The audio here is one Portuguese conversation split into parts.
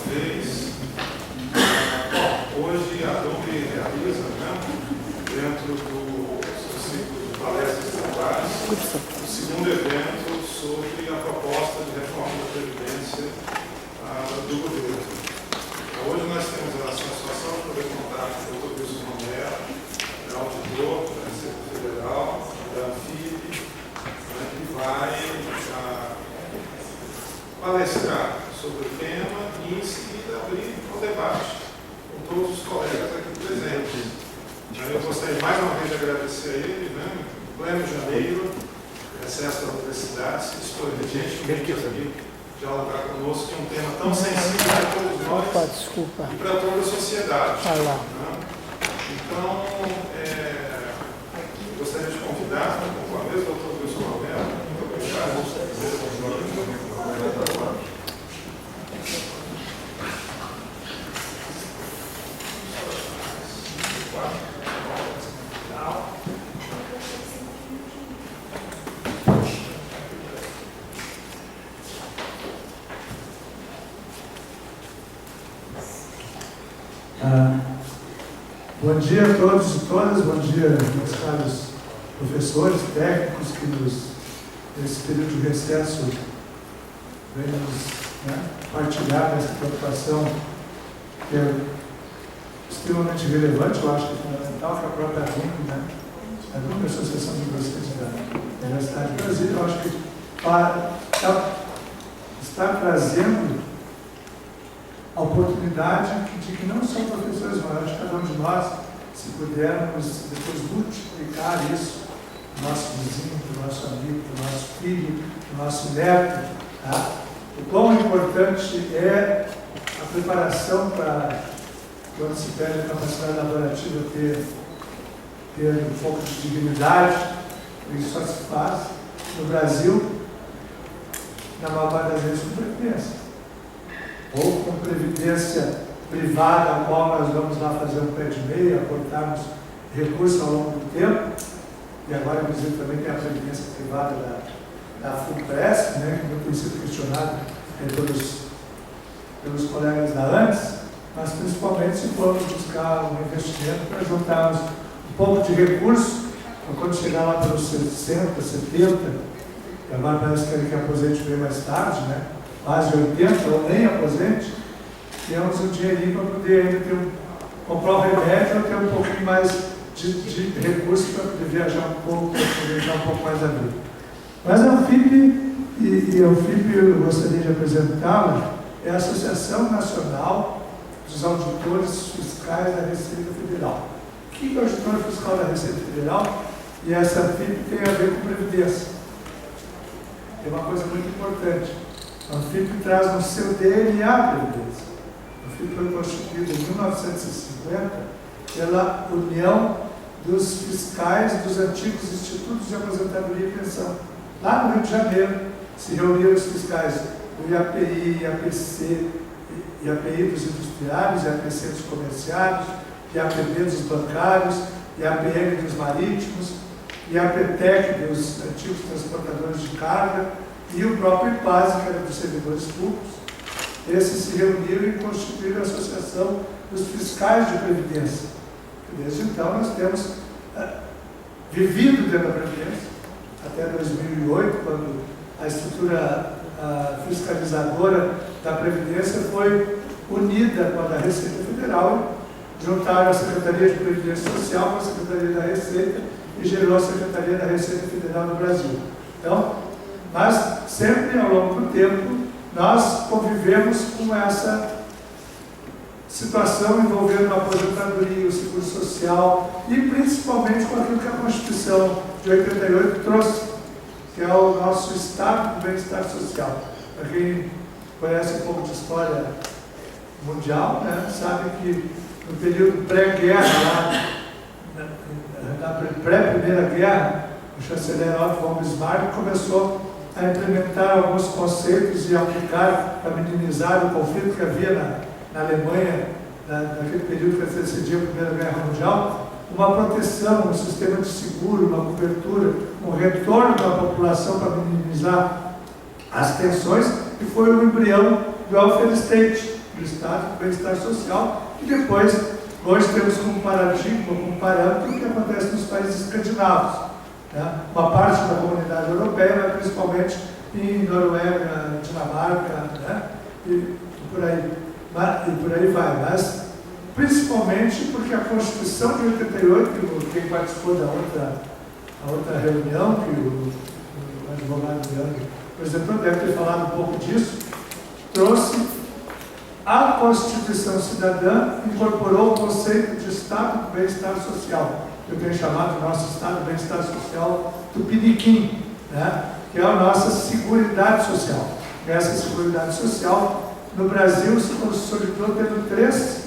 vez. Hoje a DOMB realiza, dentro do ciclo de palestras estaduais, o segundo evento sobre a proposta de reforma da Previdência do governo. Hoje nós temos a satisfação de poder contar com o Dr. Wilson Romero, auditor da Receita Federal, da ANFIP, que vai palestrar sobre o tema e, em seguida, abrir o debate com todos os colegas aqui presentes. Eu gostaria mais uma vez de agradecer a ele, em pleno janeiro, recesso da universidade, se dispôs gentilmente aqui dialogar conosco, que é um tema tão sensível para todos nós e para toda a sociedade. Então, gostaria de convidar, com a mesa, o doutor Wilson Romero. Muito obrigado. Bom dia a todos e todas, bom dia meus caros professores, técnicos que nesse período de recesso vêm nos partilhar dessa preocupação que é extremamente relevante, eu acho que é fundamental, que é a própria RUNG, a própria Associação de Universidades da Universidade de Brasília, eu acho que está trazendo a oportunidade de que não só professores, mas acho que cada um de nós, se pudermos depois multiplicar isso para o nosso vizinho, para o nosso amigo, para o nosso filho, para o nosso neto, o quão importante é a preparação para, quando se pede a capacidade laborativa, ter um pouco de dignidade. Isso só se faz no Brasil, na maior parte das vezes, com previdência. Ou com previdência privada, a qual nós vamos lá fazer um pé de meia, aportarmos recursos ao longo do tempo. E agora, inclusive, também tem a previdência privada da FUNPRESP, que não tem sido questionada pelos colegas da ANTES, mas principalmente se formos buscar um investimento para juntarmos um pouco de recurso, para quando chegar lá pelos 60, 70, e agora parece que ele quer aposente bem mais tarde, quase 80, ou nem aposente, temos um dinheirinho para poder ainda comprar um remédio ou ter um pouquinho mais de recursos para poder viajar um pouco, para aproveitar um pouco mais a vida. Mas a ANFIP, e a ANFIP eu gostaria de apresentá-la, é a Associação Nacional dos Auditores Fiscais da Receita Federal. O que é o auditor fiscal da Receita Federal? E essa ANFIP tem a ver com previdência. É uma coisa muito importante. A ANFIP traz no seu DNA a previdência. A ANFIP foi constituída em 1950 pela união dos fiscais dos antigos institutos de aposentadoria e pensão. Lá no Rio de Janeiro se reuniram os fiscais do IAPI, IAPC, IAPI dos industriários, IAPC dos comerciários, IAPB dos bancários, IAPM dos marítimos, IAPTEC dos antigos transportadores de carga, e o próprio IPASE, que era dos servidores públicos. Esses se reuniram e constituíram a Associação dos Fiscais de Previdência. Desde então, nós temos vivido dentro da Previdência, até 2008, quando a estrutura fiscalizadora da Previdência foi unida com a da Receita Federal, juntaram a Secretaria de Previdência Social com a Secretaria da Receita e gerou a Secretaria da Receita Federal no Brasil. Então, mas sempre ao longo do tempo nós convivemos com essa situação envolvendo a aposentadoria, o seguro social e principalmente com aquilo que a Constituição de 88 trouxe, que é o nosso estado do bem-estar social. Para quem conhece um pouco de história mundial, sabe que no período pré-guerra, na pré-primeira guerra, o chanceler Otto von Bismarck começou a implementar alguns conceitos e aplicar para minimizar o conflito que havia na Alemanha, naquele período que antecedia a Primeira Guerra Mundial, uma proteção, um sistema de seguro, uma cobertura, um retorno da população para minimizar as tensões, e foi o embrião do welfare state, do Estado do bem-estar social, e depois, hoje temos como paradigma, como parâmetro, o que acontece nos países escandinavos. Né? Uma parte da comunidade europeia, principalmente em Noruega, Dinamarca, né? e por aí vai. Mas, principalmente porque a Constituição de 88, quem participou da outra reunião, que o advogado Leandro apresentou, deve ter falado um pouco disso, trouxe a Constituição Cidadã, incorporou o conceito de Estado do Bem-Estar Social, que eu tenho chamado o nosso Estado do Bem-Estar Social Tupiniquim, né? Que é a nossa Seguridade Social. E essa Seguridade Social, no Brasil, se consolidou tendo 3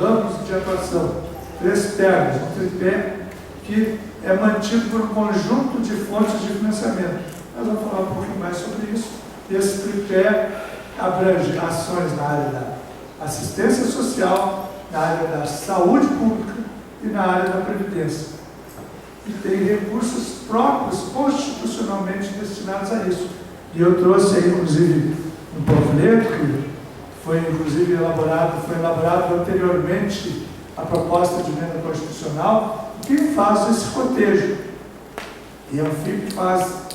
ramos de atuação, 3 pernas, um tripé que é mantido por um conjunto de fontes de financiamento. Nós vamos falar um pouquinho mais sobre isso. Esse tripé abrange ações na área da assistência social, na área da saúde pública e na área da previdência. E tem recursos próprios, constitucionalmente destinados a isso. E eu trouxe aí, inclusive, um panfleto que foi elaborado anteriormente à proposta de emenda constitucional, que faz esse cotejo. E a FIP faz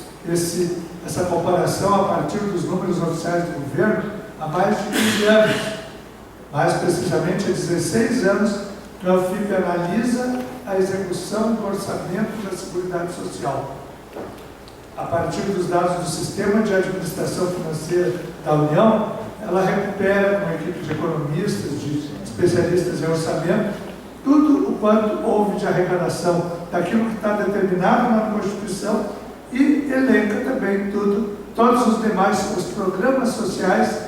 essa comparação a partir dos números oficiais do governo há mais de 15 anos. Mais precisamente, há 16 anos, que a FIP analisa a execução do orçamento da Seguridade Social. A partir dos dados do Sistema de Administração Financeira da União, ela recupera, com uma equipe de economistas, de especialistas em orçamento, tudo o quanto houve de arrecadação daquilo que está determinado na Constituição e elenca também todos os demais, os programas sociais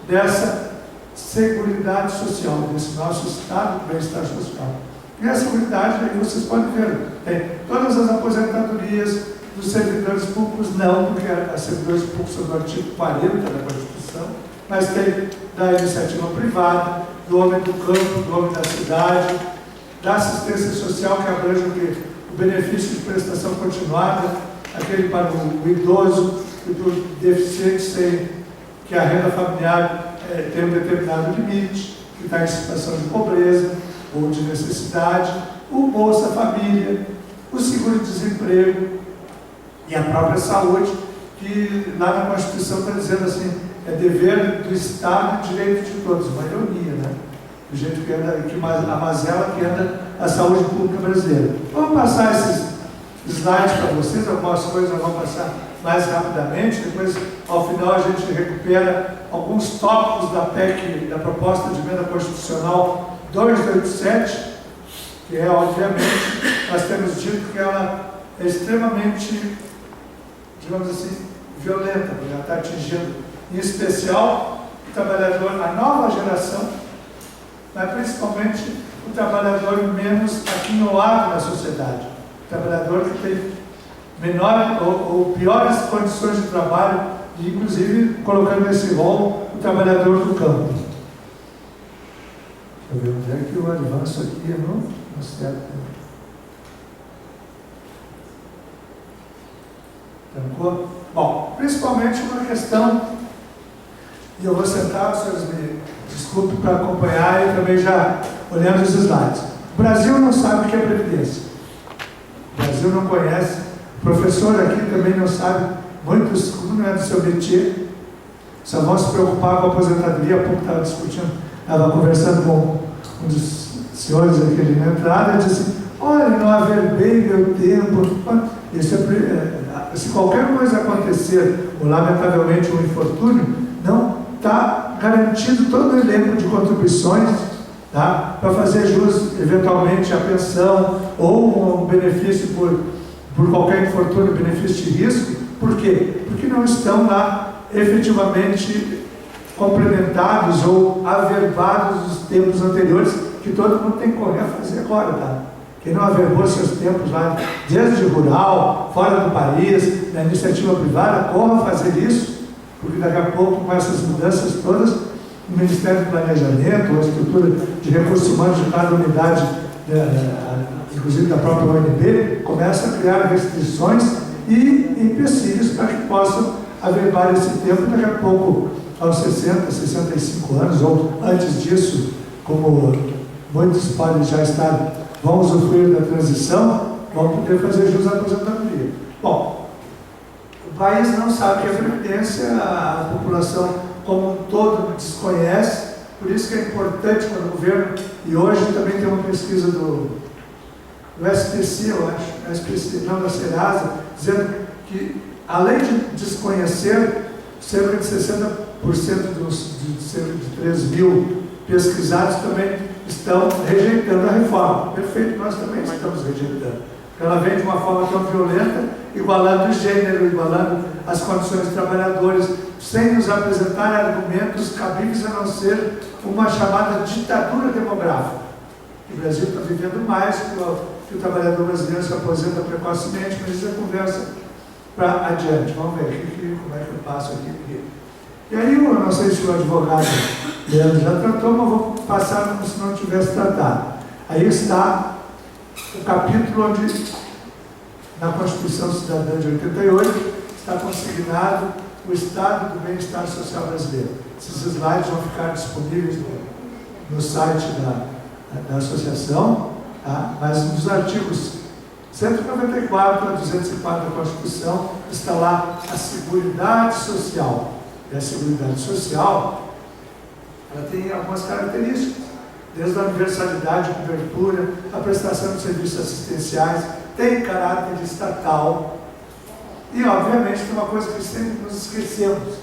dessa Seguridade Social, desse nosso Estado do Bem-Estar Social. E a Seguridade, aí vocês podem ver, tem todas as aposentadorias dos servidores públicos, não, porque os servidores públicos são do artigo 40 da Constituição, mas tem da iniciativa privada, do homem do campo, do homem da cidade, da assistência social, que abrange o benefício de prestação continuada, aquele para o idoso e para o deficiente, que a renda familiar tem um determinado limite, que está em situação de pobreza ou de necessidade, o Bolsa Família, o seguro-desemprego e a própria saúde, que lá na Constituição está dizendo assim, é dever do Estado e direito de todos, uma ironia, né? Do jeito que anda, a mazela que anda a saúde pública brasileira. Vamos passar esses slides para vocês, algumas coisas nós vamos passar mais rapidamente, depois ao final a gente recupera alguns tópicos da PEC, da proposta de emenda constitucional 287, que é, obviamente, nós temos dito que ela é extremamente, digamos assim, violenta, porque ela está atingindo, em especial, o trabalhador, a nova geração, mas principalmente o trabalhador menos aquinhoado na sociedade, o trabalhador que tem menor ou piores condições de trabalho, e inclusive colocando nesse rol o trabalhador do campo. Deixa eu ver onde é que eu avanço aqui, não certo. Trancou? Bom, principalmente uma questão, e eu vou sentar, os senhores me desculpem para acompanhar e também já olhando os slides. O Brasil não sabe o que é previdência. O Brasil não conhece. O professor aqui também não sabe. Muitos, como não é do seu métier, só vão se preocupar com a aposentadoria. Há pouco estava discutindo, estava conversando com um dos senhores aqui ali na entrada, e disse assim, olha, não averbei meu tempo. Isso se qualquer coisa acontecer, ou lamentavelmente um infortúnio, não está garantido todo o elenco de contribuições, tá? Para fazer jus, eventualmente, à pensão ou um benefício por qualquer infortúnio, benefício de risco. Por quê? Porque não estão lá efetivamente complementados ou averbados dos tempos anteriores, que todo mundo tem que correr a fazer agora, tá? Quem não averbou seus tempos lá, desde rural, fora do país, na iniciativa privada, corra fazer isso, porque daqui a pouco, com essas mudanças todas, o Ministério do Planejamento, a estrutura de recursos humanos de cada unidade, inclusive da própria ONB, começa a criar restrições e empecilhos para que possam averbar esse tempo. Daqui a pouco aos 60, 65 anos, ou antes disso, como muitos podem já estar, vão usufruir da transição, vão poder fazer jus à aposentadoria. Bom, o país não sabe que a Previdência, a população como um todo desconhece, por isso que é importante quando o governo, e hoje também tem uma pesquisa do SPC, eu acho, SPC, não, da Serasa, dizendo que, além de desconhecer, cerca de 60% de cerca de 3 mil pesquisados também estão rejeitando a reforma. Perfeito, nós também estamos rejeitando. Ela vem de uma forma tão violenta, igualando o gênero, igualando as condições dos trabalhadores, sem nos apresentar argumentos cabíveis a não ser uma chamada ditadura demográfica. O Brasil está vivendo mais que o trabalhador brasileiro se aposenta precocemente, mas isso é conversa para adiante. Vamos ver como é que eu passo aqui. E aí, eu não sei se o advogado Leandro já tratou, mas vou passar como se não tivesse tratado. Aí está o capítulo onde, na Constituição Cidadã de 88, está consignado o estado do bem-estar social brasileiro. Esses slides vão ficar disponíveis no site da associação, tá? Mas nos artigos 194 a 204 da Constituição está lá a Seguridade Social. E a Seguridade Social, ela tem algumas características, desde a universalidade, cobertura, a prestação de serviços assistenciais, tem caráter estatal. E, obviamente, tem uma coisa que sempre nos esquecemos,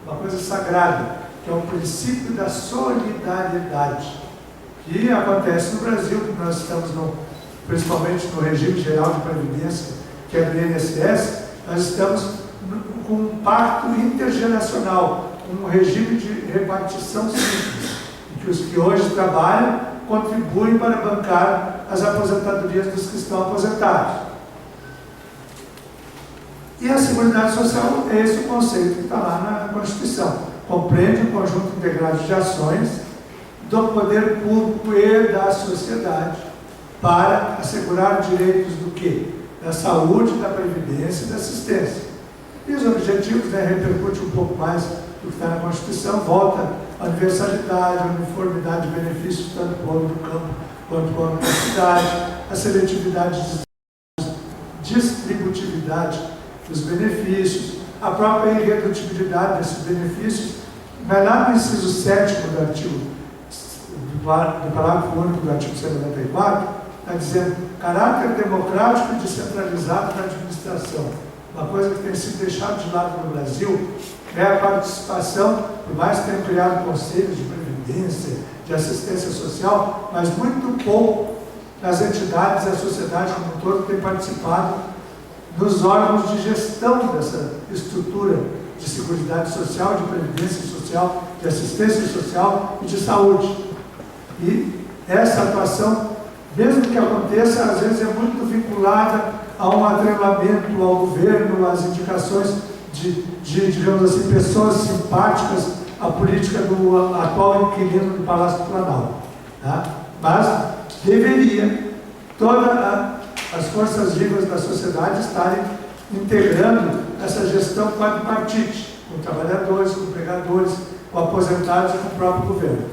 uma coisa sagrada, que é o princípio da solidariedade, que acontece no Brasil, que nós estamos, principalmente no regime geral de previdência, que é do INSS, nós estamos com um pacto intergeracional, um regime de repartição simples, em que os que hoje trabalham contribuem para bancar as aposentadorias dos que estão aposentados. E a Seguridade Social é esse o conceito que está lá na Constituição. Compreende um conjunto integrado de ações do poder público e da sociedade para assegurar direitos do quê? Da saúde, da previdência e da assistência. E os objetivos, repercute um pouco mais do que está na Constituição, volta à universalidade, à uniformidade de benefícios, tanto para o homem do campo quanto para o homem da cidade, a seletividade de distributividade dos benefícios, a própria irredutibilidade desses benefícios. Vai lá no inciso 7º do artigo, do parágrafo único do artigo 194, está dizendo caráter democrático e descentralizado da administração. Uma coisa que tem sido deixada de lado no Brasil é a participação, por mais que tenham criado conselhos de previdência, de assistência social, mas muito pouco as entidades, a sociedade como um todo tem participado nos órgãos de gestão dessa estrutura de seguridade social, de previdência social, de assistência social e de saúde. E essa atuação, mesmo que aconteça, às vezes é muito vinculada a um atrelamento ao governo, às indicações de digamos assim, pessoas simpáticas à política do atual inquilino do Palácio do Planalto. Tá? Mas deveria todas as forças vivas da sociedade estarem integrando essa gestão quadripartite, com trabalhadores, com empregadores, com aposentados e com o próprio governo.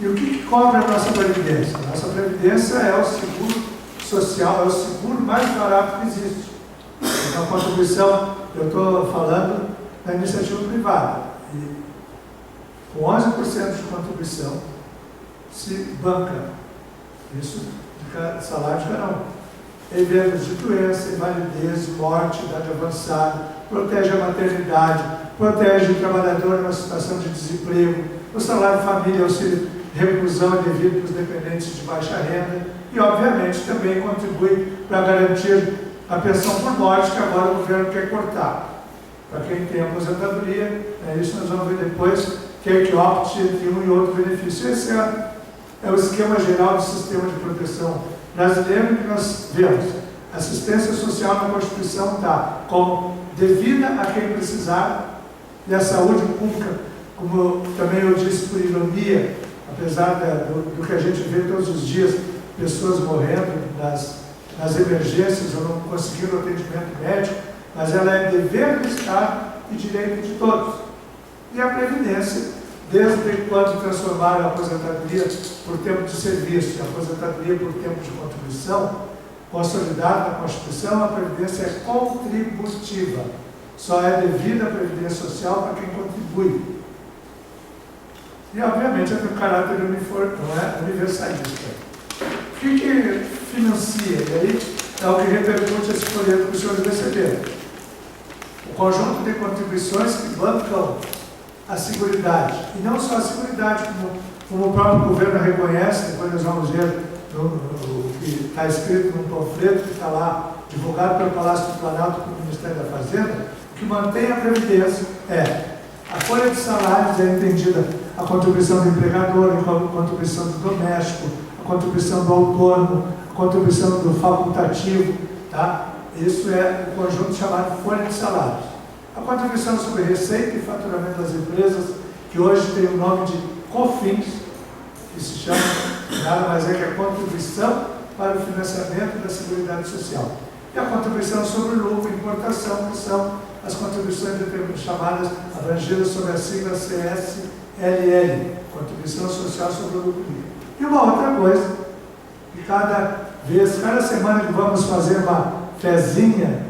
E o que cobre a nossa previdência? A nossa previdência é o seguro social, é o seguro mais barato que existe. Então, a contribuição, eu estou falando da iniciativa privada. E com 11% de contribuição se banca isso de salário de cada um. Eventos de doença, invalidez, morte, idade avançada, protege a maternidade, protege o trabalhador numa situação de desemprego, o salário família, auxílio, reclusão devido para os dependentes de baixa renda e, obviamente, também contribui para garantir a pensão por morte, que agora o governo quer cortar. Para quem tem aposentadoria, isso nós vamos ver depois, quer que opte entre um e outro benefício. Esse é o esquema geral do sistema de proteção brasileiro que nós vemos. Assistência social na Constituição está como devida a quem precisar, e a saúde pública, como também eu disse por ironia, apesar do que a gente vê todos os dias, pessoas morrendo nas emergências ou não conseguindo atendimento médico, mas ela é dever do Estado e direito de todos. E a Previdência, desde quando transformaram a aposentadoria por tempo de serviço e a aposentadoria por tempo de contribuição, consolidada na Constituição, a Previdência é contributiva. Só é devida a Previdência Social para quem contribui. E, obviamente, tem um caráter uniforme, não é universalista. O que financia? E aí é o que repercute esse folheto que os senhores receberam. O conjunto de contribuições que bancam a Seguridade. E não só a Seguridade, como o próprio governo reconhece, depois nós vamos ver o que está escrito num panfleto que está lá, divulgado pelo Palácio do Planalto pelo Ministério da Fazenda, o que mantém a Previdência é a folha de salários, é entendida a contribuição do empregador, a contribuição do doméstico, a contribuição do autônomo, a contribuição do facultativo, tá? Isso é o conjunto chamado folha de salários. A contribuição sobre receita e faturamento das empresas, que hoje tem o nome de COFINS, que se chama nada mais é que a contribuição para o financiamento da Seguridade Social. E a contribuição sobre lucro e importação, que são as contribuições chamadas, abrangidas sobre a sigla CSLL, Contribuição Social sobre o Lucro Líquido. E uma outra coisa, que cada semana que vamos fazer uma fezinha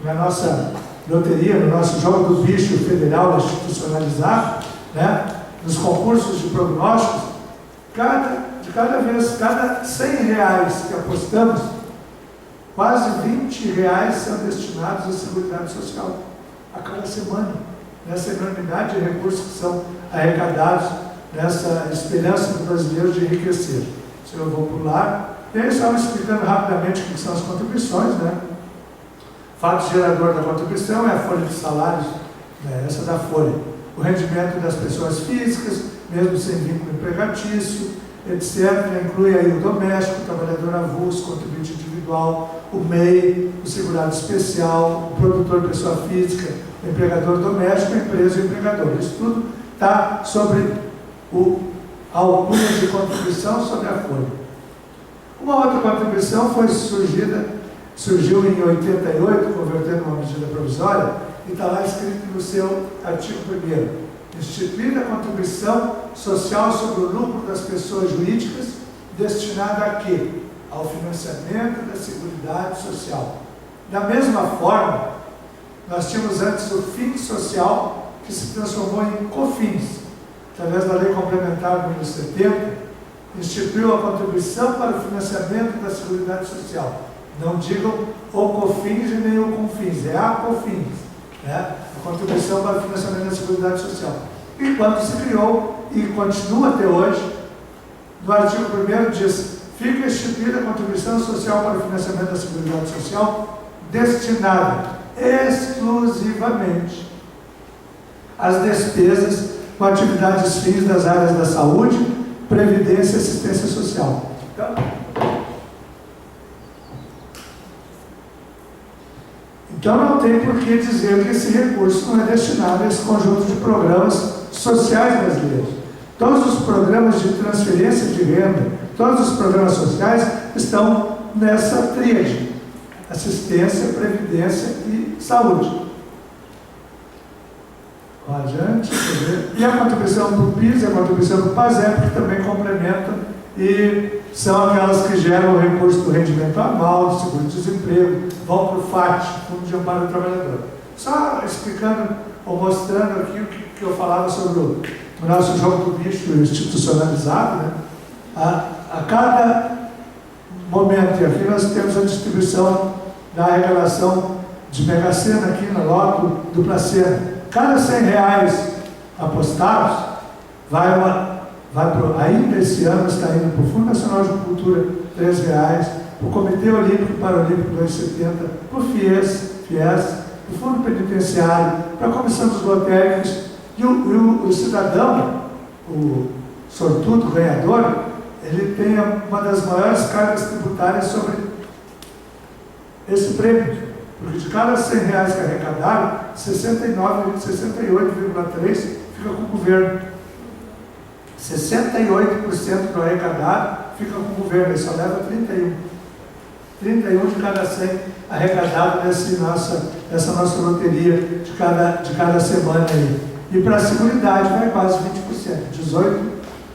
na nossa loteria, no nosso jogo do bicho federal institucionalizado, né, nos concursos de prognósticos, cada 100 reais que apostamos, quase 20 reais são destinados à Seguridade Social a cada semana, nessa enormidade de recursos que são arrecadados nessa esperança do brasileiro de enriquecer. Se eu vou pular, e aí só explicando rapidamente o que são as contribuições, né? Fato gerador da contribuição é a folha de salários, né, essa da folha. O rendimento das pessoas físicas, mesmo sem vínculo empregatício, etc. Inclui aí o doméstico, o trabalhador avulso, contribuinte individual, o MEI, o segurado especial, o produtor pessoa física, o empregador doméstico, a empresa e o empregador. Isso tudo está sobre a alcunha de contribuição sobre a folha. Uma outra contribuição surgiu em 88, convertendo uma medida provisória, e está lá escrito no seu artigo 1º. Instituir a contribuição social sobre o lucro das pessoas jurídicas, destinada a quê? Ao financiamento da Seguridade Social. Da mesma forma, nós tínhamos antes o FINS Social, que se transformou em COFINS, através da Lei Complementar número 70, instituiu a contribuição para o financiamento da Seguridade Social. Não digam o COFINS e nem o CONFINS, é a COFINS, né? A contribuição para o financiamento da Seguridade Social. E quando se criou, e continua até hoje, no artigo 1º diz: fica instituída a contribuição social para o financiamento da Seguridade Social destinada exclusivamente às despesas com atividades fins das áreas da saúde, previdência e assistência social. Então não tem por que dizer que esse recurso não é destinado a esse conjunto de programas sociais brasileiros. Todos os programas de transferência de renda, todos os programas sociais estão nessa tríade: assistência, previdência e saúde. Adiante, e a contribuição do PIS e a contribuição do PASEP, que também complementam e são aquelas que geram o recurso do rendimento anual, do seguro-desemprego, vão para o FAT, Fundo de Amparo do Trabalhador. Só explicando ou mostrando aqui o que eu falava sobre o nosso jogo do bicho institucionalizado, né? A cada momento, e aqui nós temos a distribuição da arrecadação de Mega Sena aqui na Loto, dupla Sena. Cada 100 reais apostados ainda esse ano está indo para o Fundo Nacional de Cultura R$ 3, para o Comitê Olímpico e Paralímpico R$ 2,70, para o FIES, para o Fundo Penitenciário, para a Comissão dos Lotéricos, e o cidadão, o sortudo ganhador, ele tem uma das maiores cargas tributárias sobre esse prêmio. Porque de cada 100 reais que arrecadaram, 68,3 fica com o governo. 68% do arrecadado fica com o governo, ele só leva 31. 31 de cada 100 arrecadado nessa dessa nossa loteria de cada semana aí. E para a Seguridade vai quase 20%,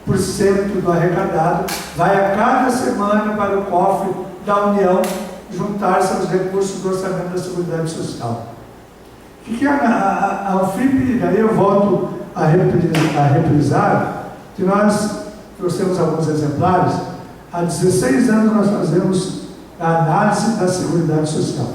18% do arrecadado vai a cada semana para o cofre da União juntar-se aos recursos do orçamento da Seguridade Social. O que é a UFIP? Daí eu volto a reprisar que nós trouxemos alguns exemplares. Há 16 anos nós fazemos a análise da Seguridade Social.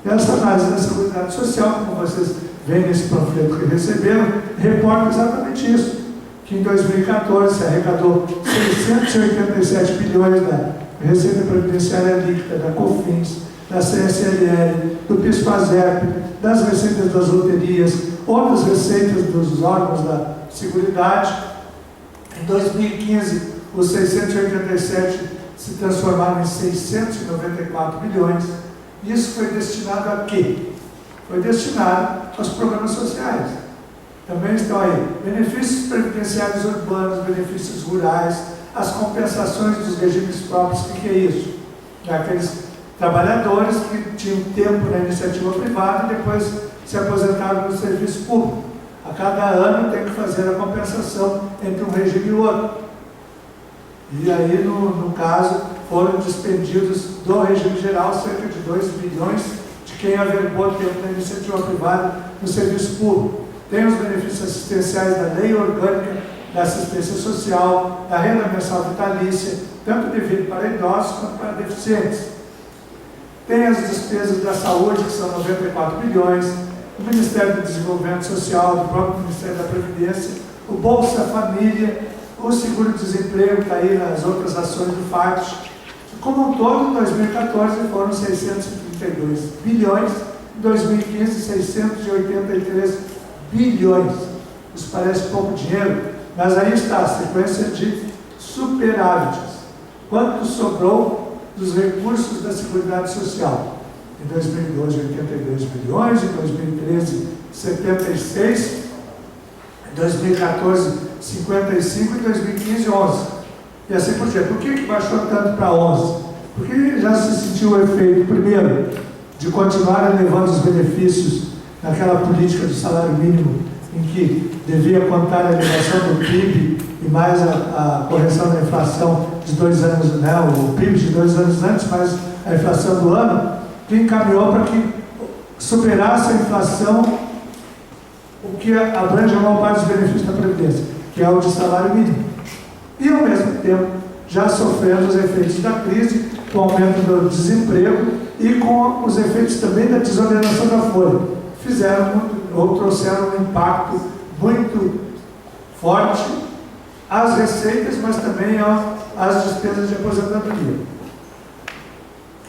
E essa análise da Seguridade Social, como vocês veem nesse panfleto que receberam, reporta exatamente isso, que em 2014 se arrecadou 687 bilhões da Receita Previdenciária Líquida, da COFINS, da CSLL, do PIS/PASEP, das receitas das loterias, outras receitas dos órgãos da Seguridade. Em 2015, os 687 se transformaram em 694 bilhões. Isso foi destinado a quê? Foi destinado aos programas sociais. Também estão aí benefícios previdenciários urbanos, benefícios rurais, as compensações dos regimes próprios. O que é isso? Aqueles trabalhadores que tinham tempo na iniciativa privada e depois se aposentaram no serviço público. A cada ano tem que fazer a compensação entre um regime e o outro. E aí, no caso, foram despendidos do regime geral cerca de 2 bilhões de quem avergou tempo na iniciativa privada no serviço público. Tem os benefícios assistenciais da Lei Orgânica da Assistência Social, da Renda Mensal Vitalícia, tanto devido para idosos quanto para deficientes. Tem as despesas da saúde, que são 94 bilhões, o Ministério do Desenvolvimento Social, do próprio Ministério da Previdência, o Bolsa Família, o Seguro-Desemprego, está aí nas outras ações do FAT. Como um todo, em 2014 foram 632 bilhões, em 2015, 683 bilhões. Isso parece pouco dinheiro, mas aí está a sequência de superávites. Quanto sobrou dos recursos da Seguridade Social? Em 2012, 82 bilhões, em 2013, 76, em 2014, 55, em 2015, 11. E assim por diante. Por que baixou tanto para 11? Porque já se sentiu o efeito, primeiro, de continuar elevando os benefícios naquela política do salário mínimo, em que devia contar a elevação do PIB e mais a correção da inflação de 2 anos, né, o PIB de 2 anos antes, mais a inflação do ano, que encaminhou para que superasse a inflação, o que abrange a maior parte dos benefícios da Previdência, que é o de salário mínimo. E, ao mesmo tempo, já sofrendo os efeitos da crise, com o aumento do desemprego e com os efeitos também da desoneração da folha. Fizeram ou trouxeram um impacto muito forte às receitas, mas também às despesas de aposentadoria.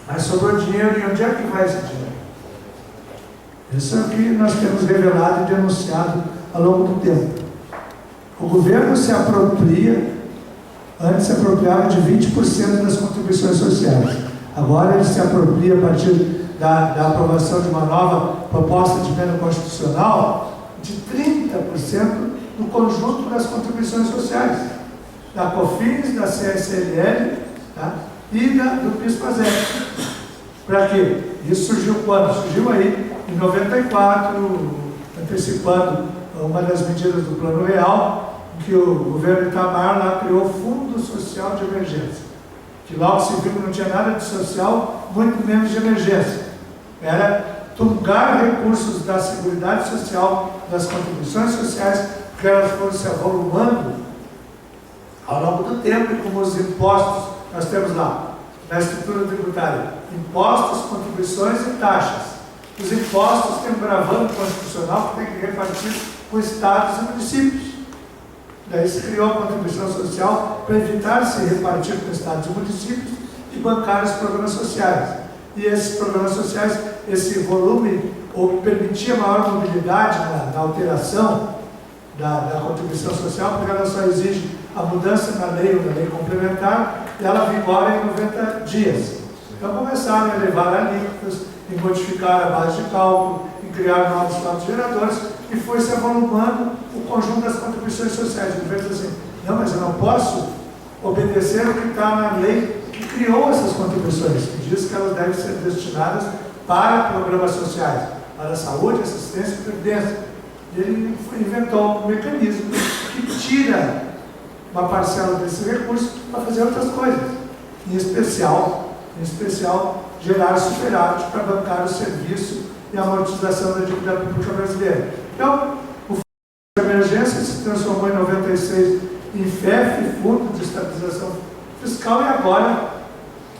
Mas sobrou dinheiro, e onde é que vai esse dinheiro? Isso é o que nós temos revelado e denunciado ao longo do tempo. O governo se apropria, antes se apropriava de 20% das contribuições sociais. Agora ele se apropria a partir da aprovação de uma nova proposta de emenda constitucional de 30% do conjunto das contribuições sociais, da COFINS, da CSLL, tá? E do PIS/PASEP. Para quê? Isso surgiu quando? Surgiu aí em 94, antecipando uma das medidas do Plano Real, em que o governo Itamar lá criou o Fundo Social de Emergência, que logo se viu que não tinha nada de social, muito menos de emergência. Era tungar recursos da Seguridade Social, das contribuições sociais, porque elas foram se avolumando ao longo do tempo, e como os impostos, nós temos lá, na estrutura tributária, impostos, contribuições e taxas. Os impostos têm um gravame constitucional que tem que repartir com estados e municípios. Daí se criou a contribuição social para evitar se repartir com estados e municípios e bancar os programas sociais. E esses programas sociais, esse volume, ou permitia maior mobilidade na alteração da contribuição social, porque ela só exige a mudança na lei ou na lei complementar, e ela vigora em 90 dias. Então começaram a elevar alíquotas, em modificar a base de cálculo, em criar novos fatos geradores, e foi se avolumando o conjunto das contribuições sociais. O governo diz assim, não, mas eu não posso obedecer o que está na lei que criou essas contribuições, que diz que elas devem ser destinadas para programas sociais. para a saúde, assistência e previdência. Ele inventou um mecanismo que tira uma parcela desse recurso para fazer outras coisas, em especial gerar superávit para bancar o serviço e a amortização da dívida pública brasileira. Então, o Fundo de Emergência se transformou em 96 em FEF, Fundo de Estabilização Fiscal, e agora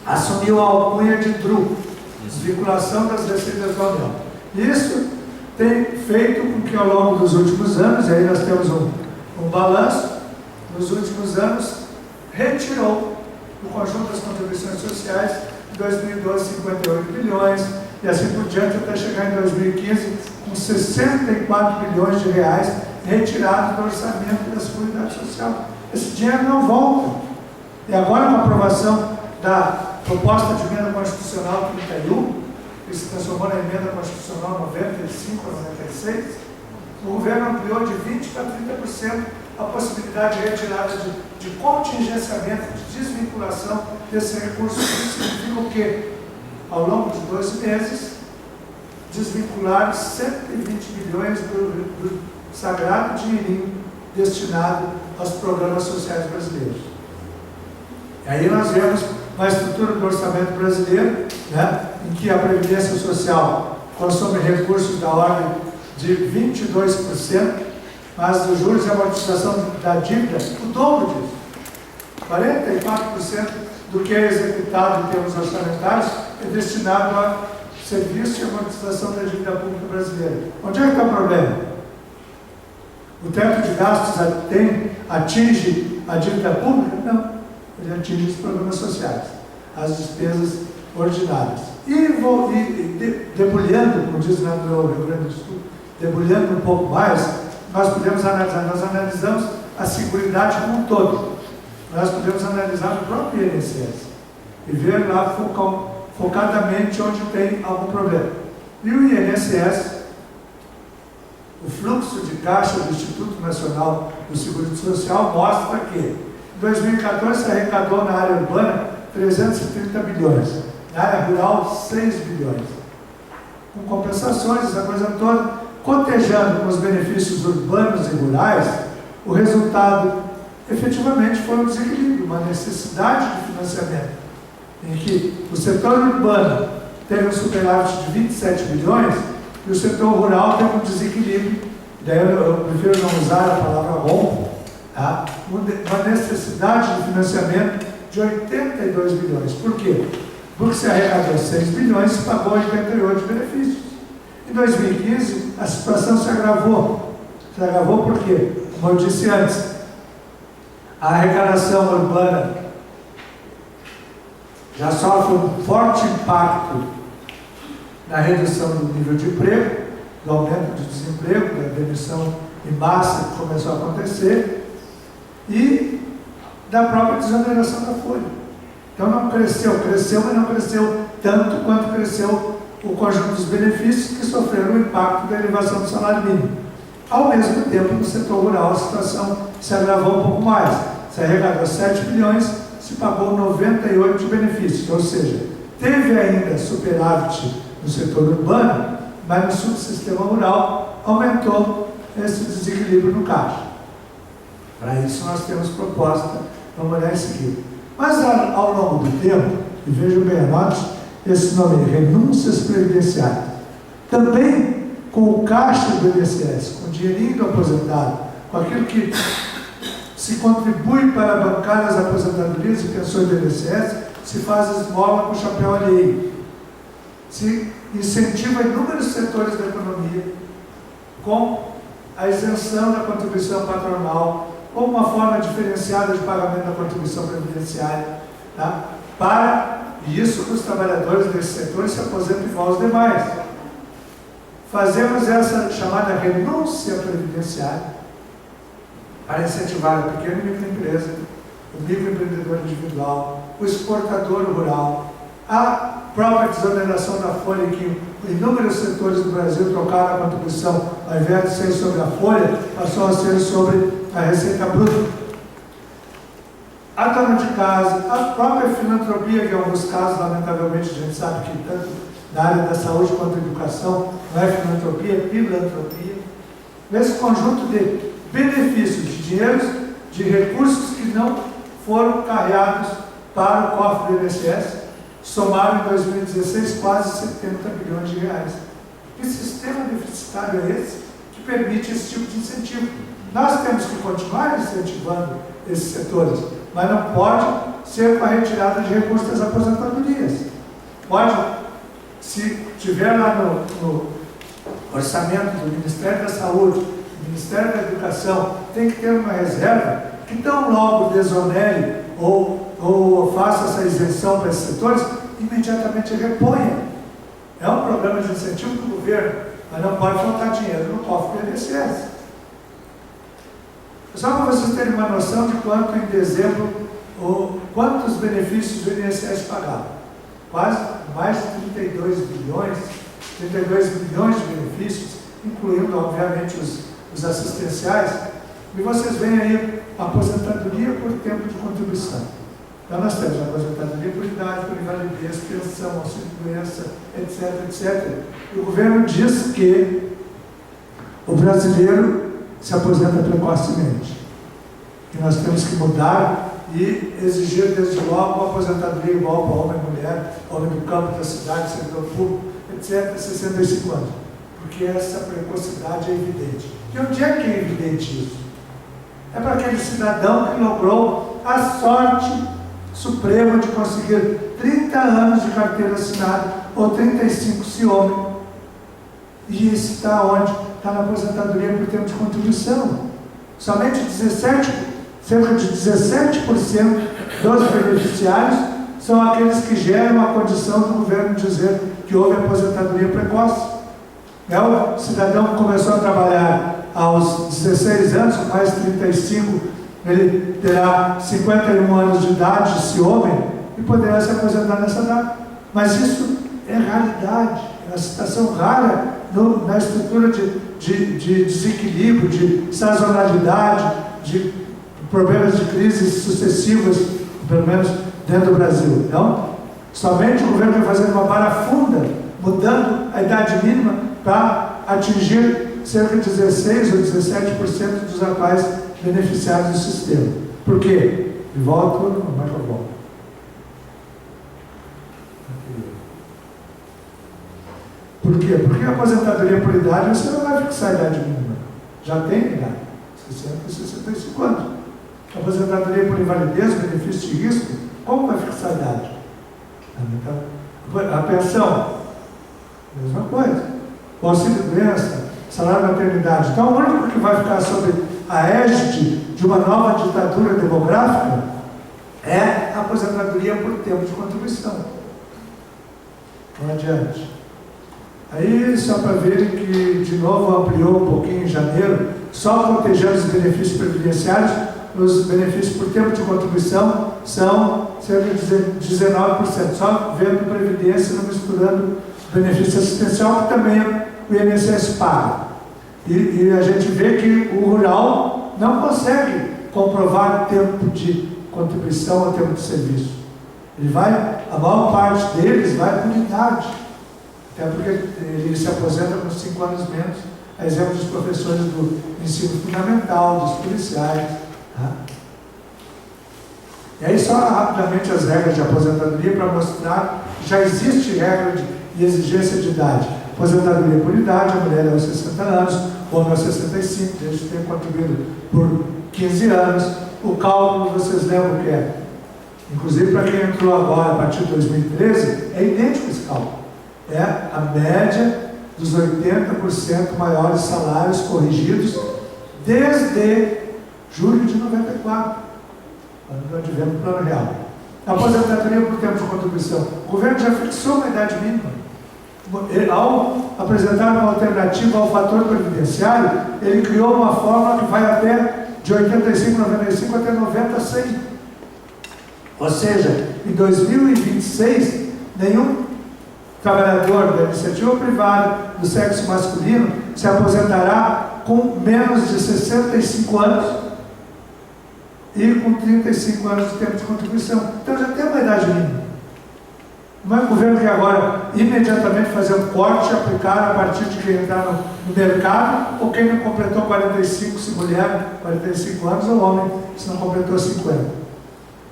assumiu a alcunha de DRU, Desvinculação das Receitas da União. Isso tem feito com que ao longo dos últimos anos, e aí nós temos um balanço, nos últimos anos retirou do conjunto das contribuições sociais, em 2012, 58 bilhões, e assim por diante, até chegar em 2015, com 64 bilhões de reais retirados do orçamento da Seguridade Social. Esse dinheiro não volta. E agora, com a aprovação da proposta de emenda constitucional 31, que se transformou na emenda constitucional 95 a 96, o governo ampliou de 20% para 30% a possibilidade de retirada de contingenciamento, de desvinculação desse recurso. Isso significa o quê? Ao longo de 12 meses, desvincular 120 bilhões do sagrado dinheirinho destinado aos programas sociais brasileiros. E aí nós vemos uma estrutura do orçamento brasileiro, né, em que a Previdência Social consome recursos da ordem de 22%, mas os juros e amortização da dívida, o dobro disso. 44% do que é executado em termos orçamentários é destinado a serviço e amortização da dívida pública brasileira. Onde é que está o problema? O teto de gastos atinge a dívida pública? Não. Ele atinge os programas sociais, as despesas ordinárias. E debulhando, como diz no meu Rio Grande do Sul, debulhando um pouco mais, nós podemos analisar, nós analisamos a Seguridade como um todo. Nós podemos analisar o próprio INSS e ver lá focadamente onde tem algum problema. E o INSS, o fluxo de caixa do Instituto Nacional do Seguro Social mostra que em 2014 se arrecadou na área urbana 330 bilhões, na área rural 6 bilhões. Com compensações, essa coisa toda, cotejando com os benefícios urbanos e rurais, o resultado efetivamente foi um desequilíbrio, uma necessidade de financiamento, em que o setor urbano teve um superávit de 27 bilhões e o setor rural teve um desequilíbrio, daí eu prefiro não usar a palavra rompo, tá? Uma necessidade de financiamento de 82 bilhões. Por quê? Porque se arrecadou 6 bilhões e se pagou 88 de benefícios. Em 2015, a situação se agravou. Se agravou por quê? Como eu disse antes, a arrecadação urbana já sofre um forte impacto na redução do nível de emprego, do aumento do desemprego, da demissão em massa que começou a acontecer, e da própria desoneração da folha. Então não cresceu, mas não cresceu tanto quanto cresceu o conjunto dos benefícios que sofreram o impacto da elevação do salário mínimo. Ao mesmo tempo, no setor rural, a situação se agravou um pouco mais. Se arrecadou 7 bilhões, se pagou 98 de benefícios, ou seja, teve ainda superávit no setor urbano, mas no subsistema rural aumentou esse desequilíbrio no caixa. Para isso nós temos proposta, vamos olhar em seguida. Mas ao longo do tempo, e vejam bem, anote esse nome, renúncias previdenciárias. Também com o caixa do INSS, com o dinheirinho do aposentado, com aquilo que se contribui para bancar as aposentadorias e pensões do INSS, se faz esmola com o chapéu alheio. Se incentiva inúmeros setores da economia com a isenção da contribuição patronal ou uma forma diferenciada de pagamento da contribuição previdenciária, tá? E isso que os trabalhadores desse setor se aposentam igual aos demais. Fazemos essa chamada renúncia previdenciária para incentivar a pequena e microempresa, o microempreendedor individual, o exportador rural, a própria desoneração da folha, que inúmeros setores do Brasil trocaram a contribuição, ao invés de ser sobre a folha, passou a ser sobre a receita bruta. A dona de casa, a própria filantropia, que em alguns casos, lamentavelmente, a gente sabe que tanto na área da saúde quanto à educação, não é filantropia, é filantropia. Esse conjunto de benefícios, de dinheiros, de recursos que não foram carreados para o cofre do INSS, somaram em 2016 quase 70 bilhões de reais. Que sistema deficitário é esse que permite esse tipo de incentivo? Nós temos que continuar incentivando esses setores, mas não pode ser com a retirada de recursos das aposentadorias. Pode, se tiver lá no orçamento do Ministério da Saúde, do Ministério da Educação, tem que ter uma reserva que tão logo desonere ou faça essa isenção para esses setores, imediatamente reponha. É um programa de incentivo do governo, mas não pode faltar dinheiro no cofre do INSS. Só para vocês terem uma noção de quanto em dezembro, quantos benefícios o INSS pagava. Quase mais de 32 bilhões de benefícios, incluindo, obviamente, os assistenciais. E vocês veem aí a aposentadoria por tempo de contribuição. Então nós temos a aposentadoria por idade, por invalidez, pensão, auxílio-doença, etc. E o governo diz que o brasileiro se aposenta precocemente. E nós temos que mudar e exigir desde logo uma aposentadoria igual para homem e mulher, homem do campo, da cidade, servidor público, etc., 65 anos. Porque essa precocidade é evidente. E onde é que é evidente isso? É para aquele cidadão que logrou a sorte suprema de conseguir 30 anos de carteira assinada, ou 35 se homem. E isso está onde? Está na aposentadoria por tempo de contribuição. Somente cerca de 17% dos beneficiários são aqueles que geram a condição do governo dizer que houve aposentadoria precoce. É o cidadão que começou a trabalhar aos 16 anos, mais 35, ele terá 51 anos de idade, se homem, e poderá se aposentar nessa data. Mas isso é raridade, é uma situação rara na estrutura de desequilíbrio, de sazonalidade, de problemas de crises sucessivas, pelo menos dentro do Brasil. Então, somente o governo vai fazer uma vara funda, mudando a idade mínima para atingir cerca de 16 ou 17% dos atuais beneficiários do sistema. Por quê? E volto, como é que eu volto? Por quê? Porque a aposentadoria por idade, você não vai fixar a idade mínima. Já tem idade, 60 e 65 anos. A aposentadoria por invalidez, benefício de risco, como vai fixar a idade? A pensão, mesma coisa. O auxílio-doença, salário maternidade. Então, o único que vai ficar sob a égide de uma nova ditadura demográfica é a aposentadoria por tempo de contribuição. Vamos adiante. Aí, só para ver que, de novo, ampliou um pouquinho em janeiro, só protegendo os benefícios previdenciários, os benefícios por tempo de contribuição são cerca de 19%, só vendo previdência, não misturando benefício assistencial, que também o INSS paga. E a gente vê que o rural não consegue comprovar tempo de contribuição ou tempo de serviço. A maior parte deles vai por idade, até porque ele se aposenta com 5 anos menos, a exemplo dos professores do ensino fundamental, dos policiais. Tá? E aí só rapidamente as regras de aposentadoria para mostrar que já existe regra de exigência de idade. Aposentadoria por idade, a mulher é aos 60 anos, o homem aos 65, desde ter contribuído por 15 anos. O cálculo, vocês lembram que é? Inclusive, para quem entrou agora, a partir de 2013, é idêntico esse cálculo. É a média dos 80% maiores salários corrigidos desde julho de 94, quando nós tivemos o plano real. A aposentadoria por tempo de contribuição. O governo já fixou uma idade mínima. Ao apresentar uma alternativa ao fator previdenciário, ele criou uma fórmula que vai até de 85, 95 até 90, 100. Ou seja, em 2026, nenhum trabalhador da iniciativa privada do sexo masculino se aposentará com menos de 65 anos e com 35 anos de tempo de contribuição. Então já tem uma idade mínima. Não é um governo que agora imediatamente fazer um corte e aplicar a partir de quem entrar no mercado, ou quem não completou 45, se mulher, 45 anos, ou homem, se não completou 50.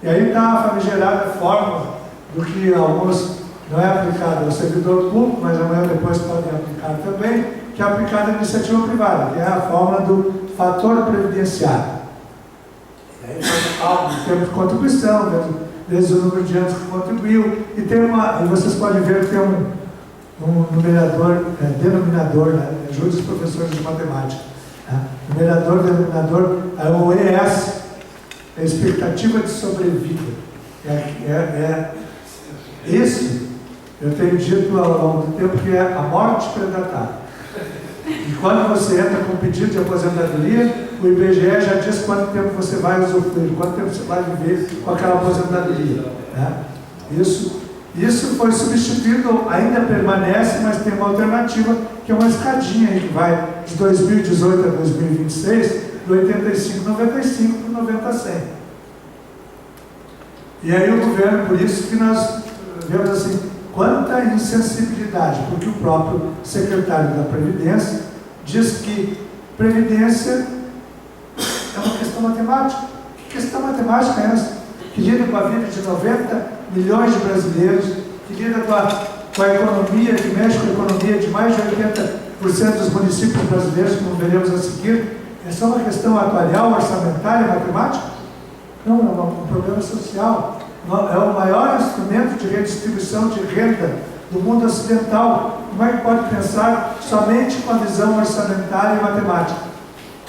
E aí está a famigerada fórmula do que alguns não é aplicado ao servidor público, mas amanhã depois podem aplicar também, que é aplicada à iniciativa privada, que é a fórmula do fator previdenciário. E aí faz o tempo de contribuição, desde o número de anos que contribuiu, e vocês podem ver que tem um numerador, denominador, né? Ajude os professores de matemática. Né? Numerador, denominador, o ES, a expectativa de sobrevida. Isso, eu tenho dito ao longo do tempo que é a morte predatária. E quando você entra com pedido de aposentadoria, o IBGE já diz quanto tempo você vai usufruir, quanto tempo você vai viver com aquela aposentadoria. Né? Isso foi substituído, ainda permanece, mas tem uma alternativa, que é uma escadinha aí, que vai de 2018 a 2026, do 85,95 para o 90,100. E aí o governo, por isso que nós vemos assim, quanta insensibilidade, porque o próprio secretário da Previdência diz que Previdência é uma questão matemática. Que questão matemática é essa? Que lida com a vida de 90 milhões de brasileiros, que lida com a economia, que mexe com a economia de mais de 80% dos municípios brasileiros, como veremos a seguir. É só uma questão atuarial, orçamentária, matemática? Não, é um problema social. É o maior instrumento de redistribuição de renda do mundo ocidental. Como é que pode pensar somente com a visão orçamentária e matemática?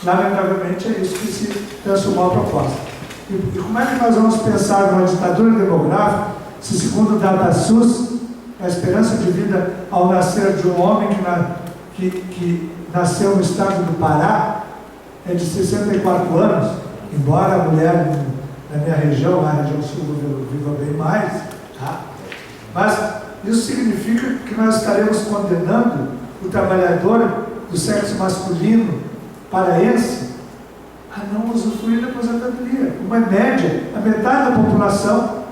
Lamentavelmente é isso que se transformou a proposta. E como é que nós vamos pensar numa ditadura demográfica se, segundo o DataSUS, a esperança de vida ao nascer de um homem que nasceu no estado do Pará é de 64 anos, embora a mulher na minha região, na região sul, viva bem mais, tá? Mas isso significa que nós estaremos condenando o trabalhador do sexo masculino paraense a não usufruir da aposentadoria. Uma média, a metade da população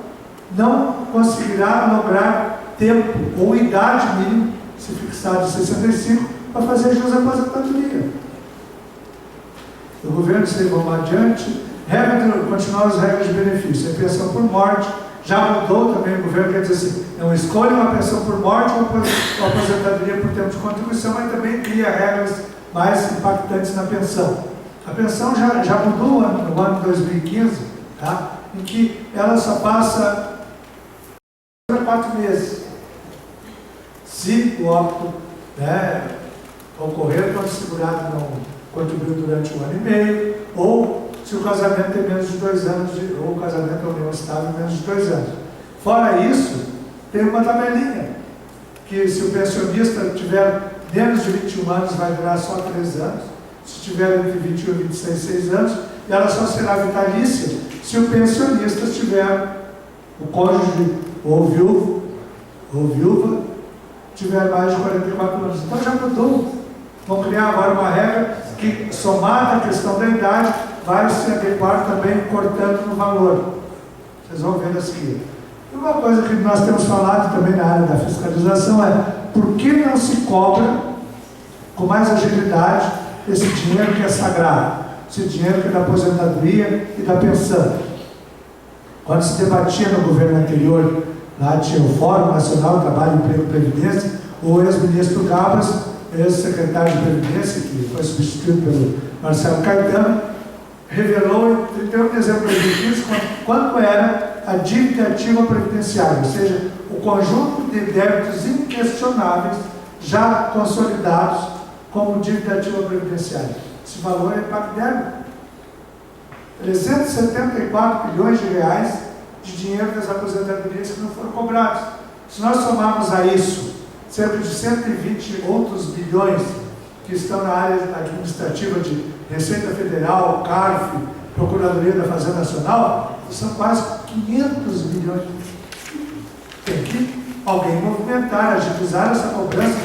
não conseguirá lograr tempo ou idade mínima, se fixar de 65, para fazer jus à aposentadoria. O governo se levou adiante, continuar as regras de benefício, a pensão por morte, já mudou também, o governo quer dizer assim, não escolhe uma pensão por morte ou aposentadoria por tempo de contribuição, mas também cria regras mais impactantes na pensão. A pensão já mudou no ano 2015, tá? Em que ela só passa 4 meses. Se o óbito, né, ocorrer quando o segurado não contribuiu durante 1 ano e meio, ou se o casamento tem menos de 2 anos, ou o casamento é união estável menos de 2 anos. Fora isso, tem uma tabelinha, que se o pensionista tiver menos de 21 anos, vai durar só 3 anos, se tiver entre 21 e 26, 6 anos, ela só será vitalícia se o pensionista tiver, o cônjuge ou viúvo, ou viúva, tiver mais de 44 anos. Então já mudou. Vão criar agora uma regra que, somada à questão da idade, vai se adequar também cortando no valor. Vocês vão ver a seguir. E uma coisa que nós temos falado também na área da fiscalização é por que não se cobra com mais agilidade esse dinheiro que é sagrado, esse dinheiro que é da aposentadoria e da pensão. Quando se debatia no governo anterior, lá tinha o Fórum Nacional de Trabalho, Emprego e Previdência, o ex-ministro Gabas, ex-secretário de Previdência, que foi substituído pelo Marcelo Caetano, revelou, tem um exemplo disso, quanto era a dívida ativa previdenciária, ou seja, o conjunto de débitos inquestionáveis já consolidados como dívida ativa previdenciária. Esse valor é paquidermo. 374 bilhões de reais de dinheiro das aposentadorias que não foram cobrados. Se nós somarmos a isso cerca de 120 outros bilhões que estão na área administrativa de Receita Federal, CARF, Procuradoria da Fazenda Nacional, são quase 500 bilhões. Tem que alguém movimentar, agilizar essa cobrança,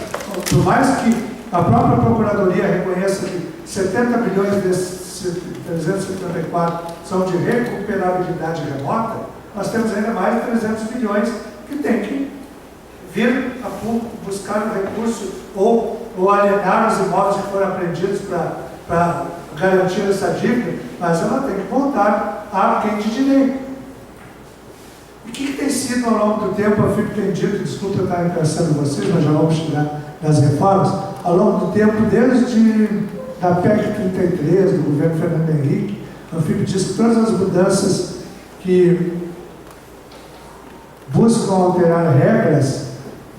por mais que a própria Procuradoria reconheça que 70 bilhões desses 374 são de recuperabilidade remota, nós temos ainda mais de 300 bilhões que tem que vir a público buscar o recurso ou alienar os imóveis que foram apreendidos para garantir essa dívida, mas ela tem que voltar a quem de direito. E o que tem sido ao longo do tempo, eu fico tendido, desculpa eu estar interessando vocês, mas já vamos chegar nas reformas, ao longo do tempo, desde da PEC 33, do governo Fernando Henrique, eu fico dizendo que todas as mudanças que buscam alterar regras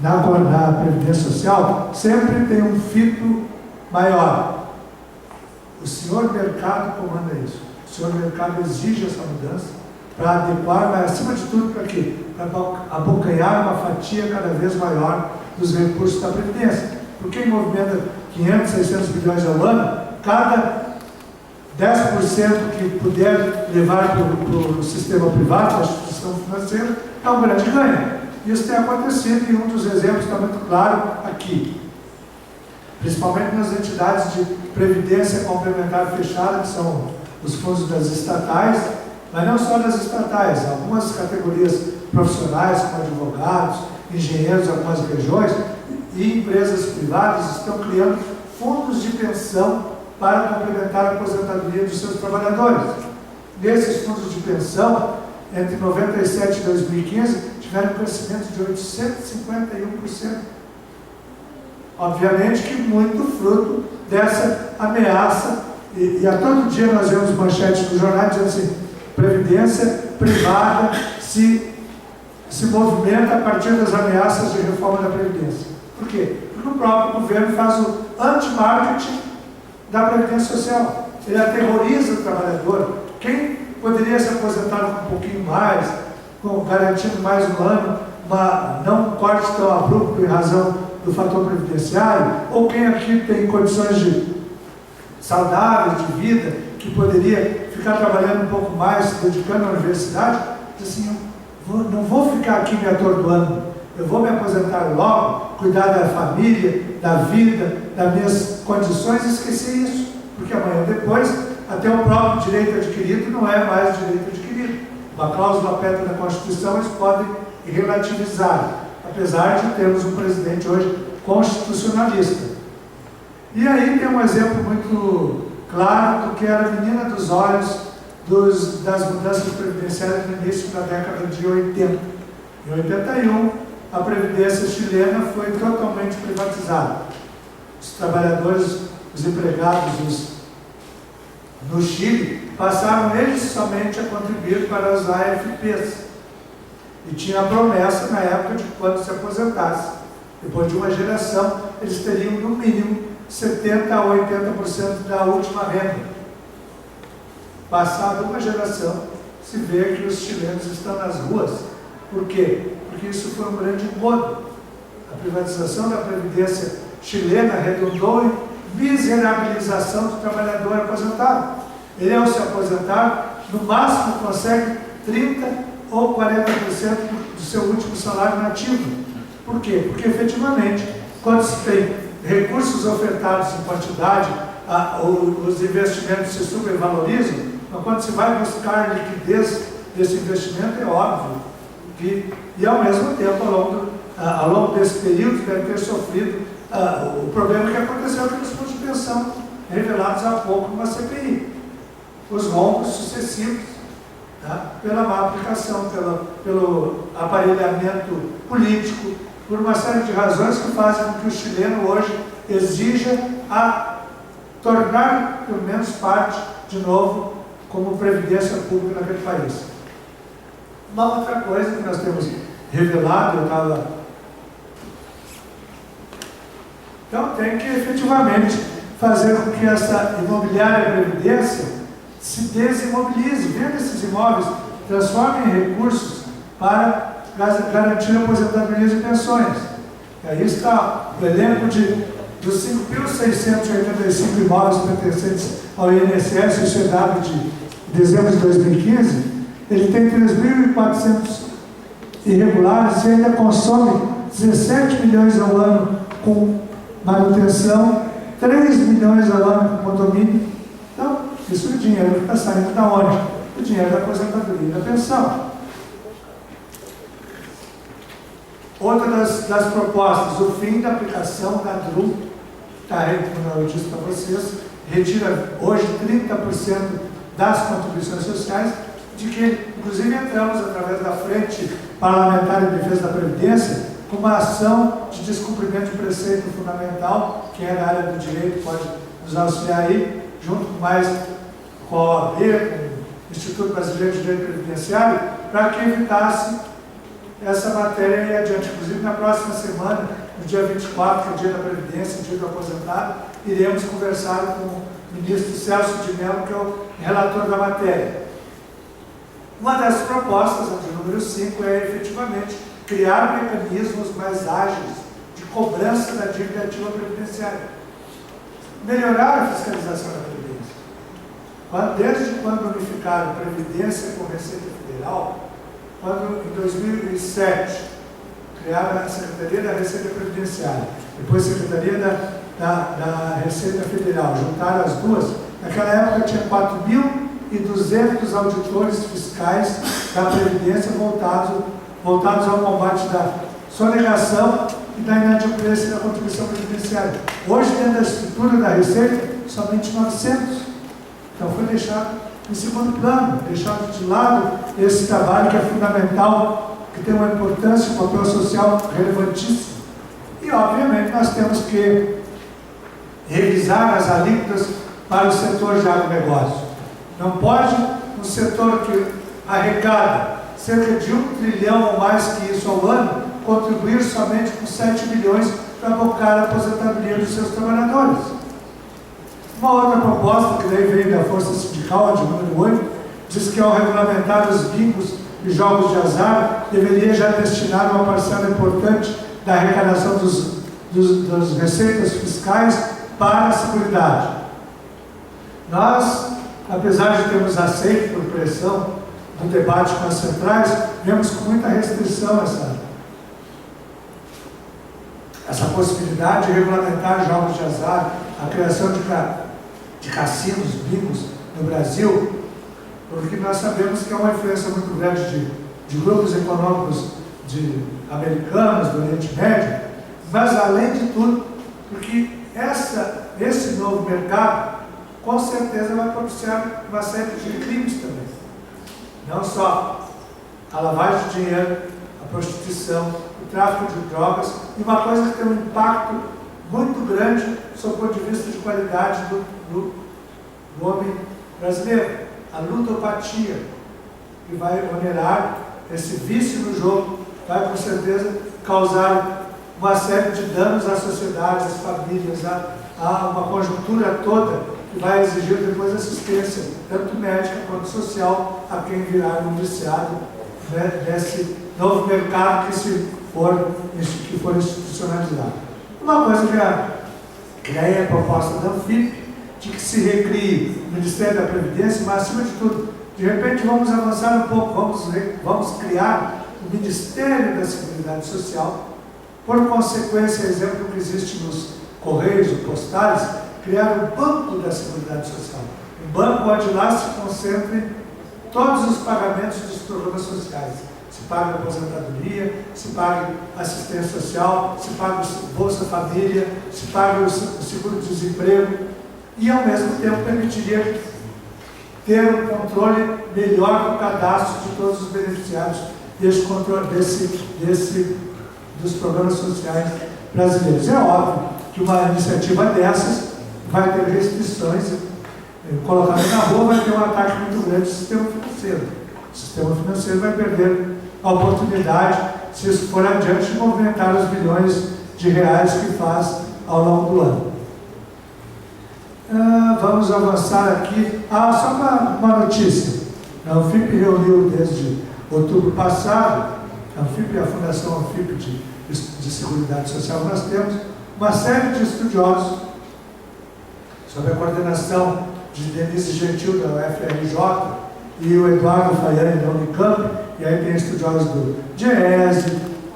na Previdência Social, sempre tem um fito maior. O senhor mercado comanda isso. O senhor mercado exige essa mudança para adequar, mas acima de tudo para quê? Para abocanhar uma fatia cada vez maior dos recursos da Previdência. Porque quem movimenta 500, 600 bilhões ao ano, cada 10% que puder levar para o sistema privado, para a instituição financeira, é um grande ganho. Isso tem acontecido e um dos exemplos está muito claro aqui. Principalmente nas entidades de previdência complementar fechada, que são os fundos das estatais, mas não só das estatais, algumas categorias profissionais, como advogados, engenheiros, algumas regiões, e empresas privadas estão criando fundos de pensão para complementar a aposentadoria dos seus trabalhadores. Nesses fundos de pensão, entre 97 e 2015, tiveram um crescimento de 851%. Obviamente que muito fruto dessa ameaça, e a todo dia nós vemos manchetes no jornal dizendo assim, previdência privada se movimenta a partir das ameaças de reforma da Previdência. Por quê? Porque o próprio governo faz o anti-marketing da Previdência Social. Ele aterroriza o trabalhador. Quem poderia se aposentar com um pouquinho mais, garantindo mais um ano, não um corte tão abrupto em razão do fator previdenciário, ou quem aqui tem condições saudáveis de vida, que poderia ficar trabalhando um pouco mais, se dedicando à universidade, diz assim, não vou ficar aqui me atordoando, eu vou me aposentar logo, cuidar da família, da vida, das minhas condições e esquecer isso, porque amanhã depois, até o próprio direito adquirido não é mais direito adquirido. Uma cláusula pétrea da Constituição eles podem relativizar, apesar de termos um presidente hoje constitucionalista. E aí tem um exemplo muito claro do que era a menina dos olhos das mudanças previdenciárias no início da década de 80. Em 81, a Previdência chilena foi totalmente privatizada. Os trabalhadores, os empregados no Chile, passaram eles somente a contribuir para os AFPs. E tinha a promessa, na época, de que quando se aposentasse, depois de uma geração, eles teriam, no mínimo, 70% a 80% da última renda. Passada uma geração, se vê que os chilenos estão nas ruas. Por quê? Porque isso foi um grande engodo. A privatização da Previdência chilena redundou em miserabilização do trabalhador aposentado. Ele, ao se aposentar, no máximo consegue 30% ou 40% do seu último salário nativo. Por quê? Porque, efetivamente, quando se tem recursos ofertados em quantidade, os investimentos se supervalorizam, mas quando se vai buscar liquidez desse investimento, é óbvio que, e ao mesmo tempo, ao longo desse período, deve ter sofrido o problema que aconteceu aqui nos fundos de pensão, revelados há pouco numa CPI. Os rombos sucessivos, tá? Pela má aplicação, pelo aparelhamento político, por uma série de razões que fazem com que o chileno hoje exija tornar, pelo menos, parte, de novo, como previdência pública naquele país. Uma outra coisa que nós temos revelado, então tem que efetivamente fazer com que essa imobiliária previdência se desimobilize, venda esses imóveis, transforme em recursos para garantir aposentadorias e pensões. E aí está o elenco dos 5.685 imóveis pertencentes ao INSS, isso é dado de dezembro de 2015, ele tem 3.400 irregulares e ainda consome 17 milhões ao ano com manutenção, 3 milhões ao ano com condomínio. Então, isso é o dinheiro que está saindo da onde? O dinheiro da aposentadoria e da pensão. Outra das propostas, o fim da aplicação da DRU, tá, como eu disse para vocês, retira hoje 30% das contribuições sociais, de que, inclusive, entramos através da Frente Parlamentar em Defesa da Previdência com uma ação de descumprimento de preceito fundamental, que é da área do direito, pode nos auxiliar aí, junto com mais com a OAB, com o Instituto Brasileiro de Direito Previdenciário, para que evitasse essa matéria e adiante. Inclusive, na próxima semana, no dia 24, que é o dia da Previdência, dia do aposentado, iremos conversar com o ministro Celso de Mello, que é o relator da matéria. Uma das propostas, a de número 5, é efetivamente criar mecanismos mais ágeis de cobrança da dívida ativa previdenciária. Melhorar a fiscalização da Previdência. Desde quando unificaram Previdência com Receita Federal, quando em 2007 criaram a Secretaria da Receita Previdenciária, depois a Secretaria da Receita Federal, juntaram as duas, naquela época tinha 4.200 auditores fiscais da Previdência voltados ao combate da sonegação e da inadimplência da contribuição previdenciária. Hoje, dentro da estrutura da Receita, somente 900. Então, foi deixado em segundo plano, deixado de lado esse trabalho que é fundamental, que tem uma importância, um papel social relevantíssimo. E, obviamente, nós temos que revisar as alíquotas para o setor de agronegócio. Não pode um setor que arrecada cerca de 1 trilhão ou mais que isso ao ano, contribuir somente com 7 bilhões para bancar a aposentadoria dos seus trabalhadores. Uma outra proposta, que daí veio da Força Sindical, a de número 8, diz que ao regulamentar os bingos e jogos de azar, deveria já destinar uma parcela importante da arrecadação das receitas fiscais para a Seguridade. Nós, apesar de termos aceito por pressão do debate com as centrais, vemos com muita restrição essa possibilidade de regulamentar jogos de azar, a criação de cassinos, bingos no Brasil, porque nós sabemos que é uma influência muito grande de grupos econômicos americanos, do Oriente Médio, mas além de tudo, porque esse novo mercado com certeza vai propiciar uma série de crimes também. Não só a lavagem de dinheiro, a prostituição, o tráfico de drogas, e uma coisa que tem um impacto muito grande sob o ponto de vista de qualidade do homem brasileiro, a ludopatia, que vai onerar esse vício no jogo, vai com certeza causar uma série de danos à sociedade, às famílias, a uma conjuntura toda, que vai exigir depois assistência, tanto médica quanto social, a quem virar um viciado, né, desse novo mercado que for institucionalizado. Uma coisa que aí é a proposta da Anfip, de que se recrie o Ministério da Previdência, mas acima de tudo, de repente vamos avançar um pouco, vamos criar o Ministério da Seguridade Social, por consequência, exemplo que existe nos Correios, postais, criar o Banco da Seguridade Social. Um banco onde lá se concentrem todos os pagamentos dos programas sociais. Se paga a aposentadoria, se paga assistência social, se paga o Bolsa Família, se paga o seguro-desemprego, e ao mesmo tempo permitiria ter um controle melhor do cadastro de todos os beneficiários desse controle, dos programas sociais brasileiros. É óbvio que uma iniciativa dessas vai ter restrições, colocada na rua vai ter um ataque muito grande do sistema financeiro. O sistema financeiro vai perder a oportunidade, se isso for adiante, de movimentar os bilhões de reais que faz ao longo do ano. Vamos avançar aqui. Só uma notícia. A Anfip reuniu desde outubro passado, a Anfip e a Fundação Anfip de Seguridade Social, nós temos uma série de estudiosos sob a coordenação de Denise Gentil, da UFRJ, e o Eduardo Faiani, da Unicamp, e aí tem estudiosos do DIEESE,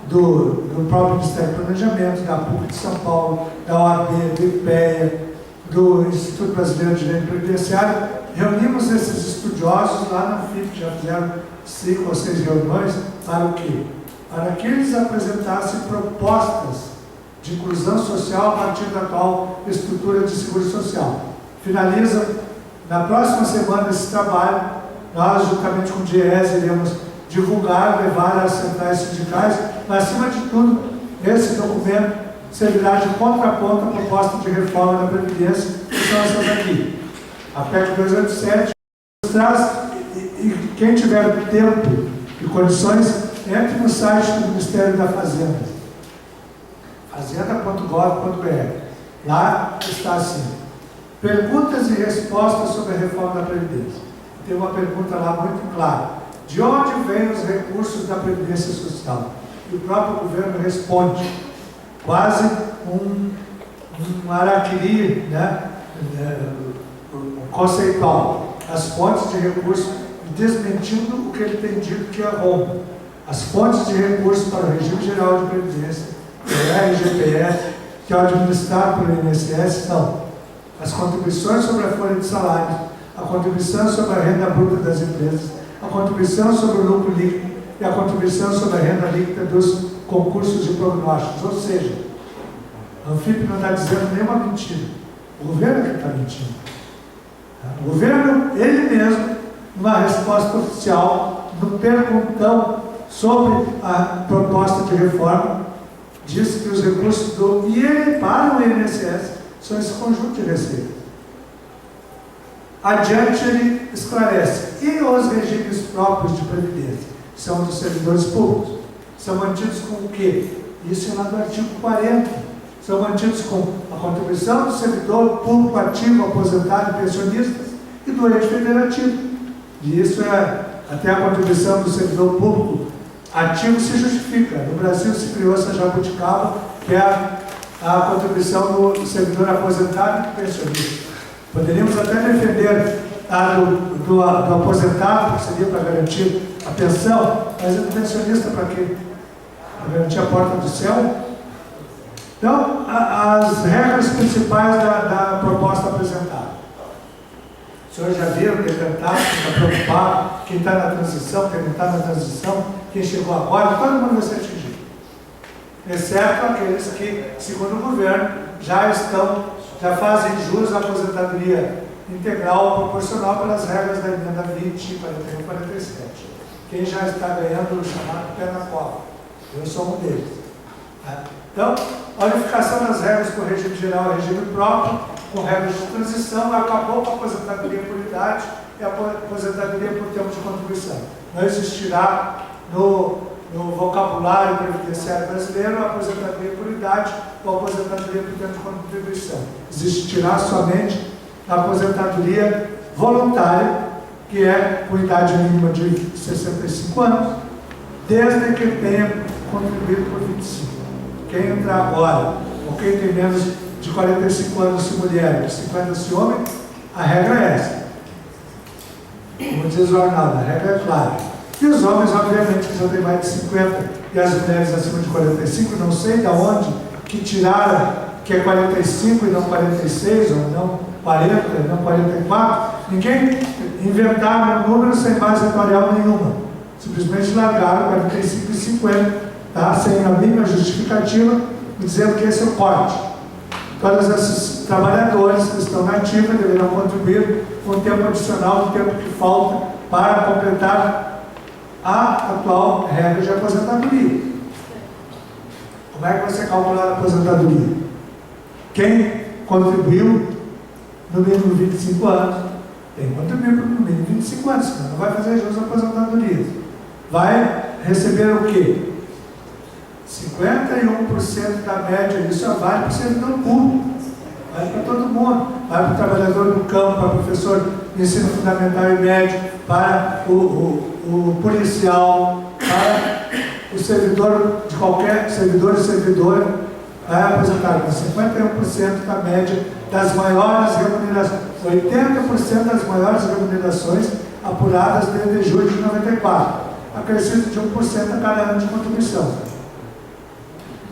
do próprio Ministério do Planejamento, da PUC de São Paulo, da OAB, do IPEA, do Instituto Brasileiro de Direito Previdenciário. Reunimos esses estudiosos lá na Anfip, já fizeram 5 ou 6 reuniões, para o quê? para que eles apresentassem propostas de inclusão social a partir da atual estrutura de seguro social. Finaliza, na próxima semana, esse trabalho. Nós, juntamente com o DIES, iremos divulgar, levar às centrais sindicais, mas, acima de tudo, esse documento servirá de contraponto à proposta de reforma da Previdência, que são essas aqui. A PEC 287 traz, e quem tiver tempo e condições, entre no site do Ministério da Fazenda, fazenda.gov.br. Lá está assim: perguntas e respostas sobre a reforma da Previdência. Tem uma pergunta lá muito clara: de onde vêm os recursos da Previdência Social? E o próprio governo responde, quase um araquiri, né, conceitual, as fontes de recursos, desmentindo o que ele tem dito que é rombo. As fontes de recursos para o regime geral de previdência, o RGPS, que é administrado pelo INSS, são as contribuições sobre a folha de salários, a contribuição sobre a renda bruta das empresas, a contribuição sobre o lucro líquido e a contribuição sobre a renda líquida dos concursos de prognósticos. Ou seja, a Anfip não está dizendo nenhuma mentira. O governo é que está mentindo. O governo, ele mesmo, numa resposta oficial, no perguntão sobre a proposta de reforma, disse que os recursos do INSS para o INSS são esse conjunto de receitas. Adiante, ele esclarece: e os regimes próprios de previdência? São dos servidores públicos. São mantidos com o quê? Isso é lá do artigo 40. São mantidos com a contribuição do servidor público ativo, aposentado e pensionistas e do ente federativo. E isso é até a contribuição do servidor público ativo se justifica. No Brasil se criou essa jabuticaba, que é a contribuição do servidor aposentado e pensionista. Poderíamos até defender a do aposentado, que seria para garantir a pensão, mas a do pensionista para quê? Para garantir a porta do céu? Então, as regras principais da proposta apresentada. Os senhores já viram, decantado, quem está preocupado, quem está na transição, quem não está na transição, quem chegou agora, todo mundo vai ser atingido. Exceto aqueles que, segundo o governo, já fazem jus à aposentadoria integral proporcional pelas regras da emenda 20, 41 e 47. Quem já está ganhando o chamado pé na cova. Eu sou um deles. Então, a unificação das regras com o regime geral e regime próprio, com regras de transição, acabou com a aposentadoria por idade e a aposentadoria por tempo de contribuição. Não existirá no vocabulário previdenciário brasileiro a aposentadoria por idade ou a aposentadoria por tempo de contribuição. Existirá somente a aposentadoria voluntária, que é por idade mínima de 65 anos, desde que tenha contribuído por 25. Quem entrar agora, ou quem tem menos de 45 anos se mulher, de 50 se homem, a regra é essa. Como diz o Arnaldo, a regra é clara. E os homens, obviamente, que já têm mais de 50, e as mulheres acima de 45, não sei de onde que tiraram que é 45 e não 46, ou não 40 e não 44. Ninguém inventaram um número sem base atuarial nenhuma. Simplesmente largaram 45 e 50, tá? Sem a mínima justificativa, dizendo que esse é o corte. Todos esses trabalhadores que estão na ativa deverão contribuir com o tempo adicional do tempo que falta para completar a atual regra de aposentadoria. Como é que vai ser calculada a aposentadoria? Quem contribuiu no mínimo 25 anos, tem que contribuir no mínimo 25 anos, senão não vai fazer jus à aposentadoria. Vai receber o quê? 51% da média, isso só vale para o servidor público, vale para todo mundo, vale para o trabalhador do campo, para o professor de ensino fundamental e médio, para o policial, para o servidor de qualquer servidor e servidora, vai aposentar com 51% da média das maiores remunerações, 80% das maiores remunerações apuradas desde julho de 94, acrescido de 1% a cada ano de contribuição.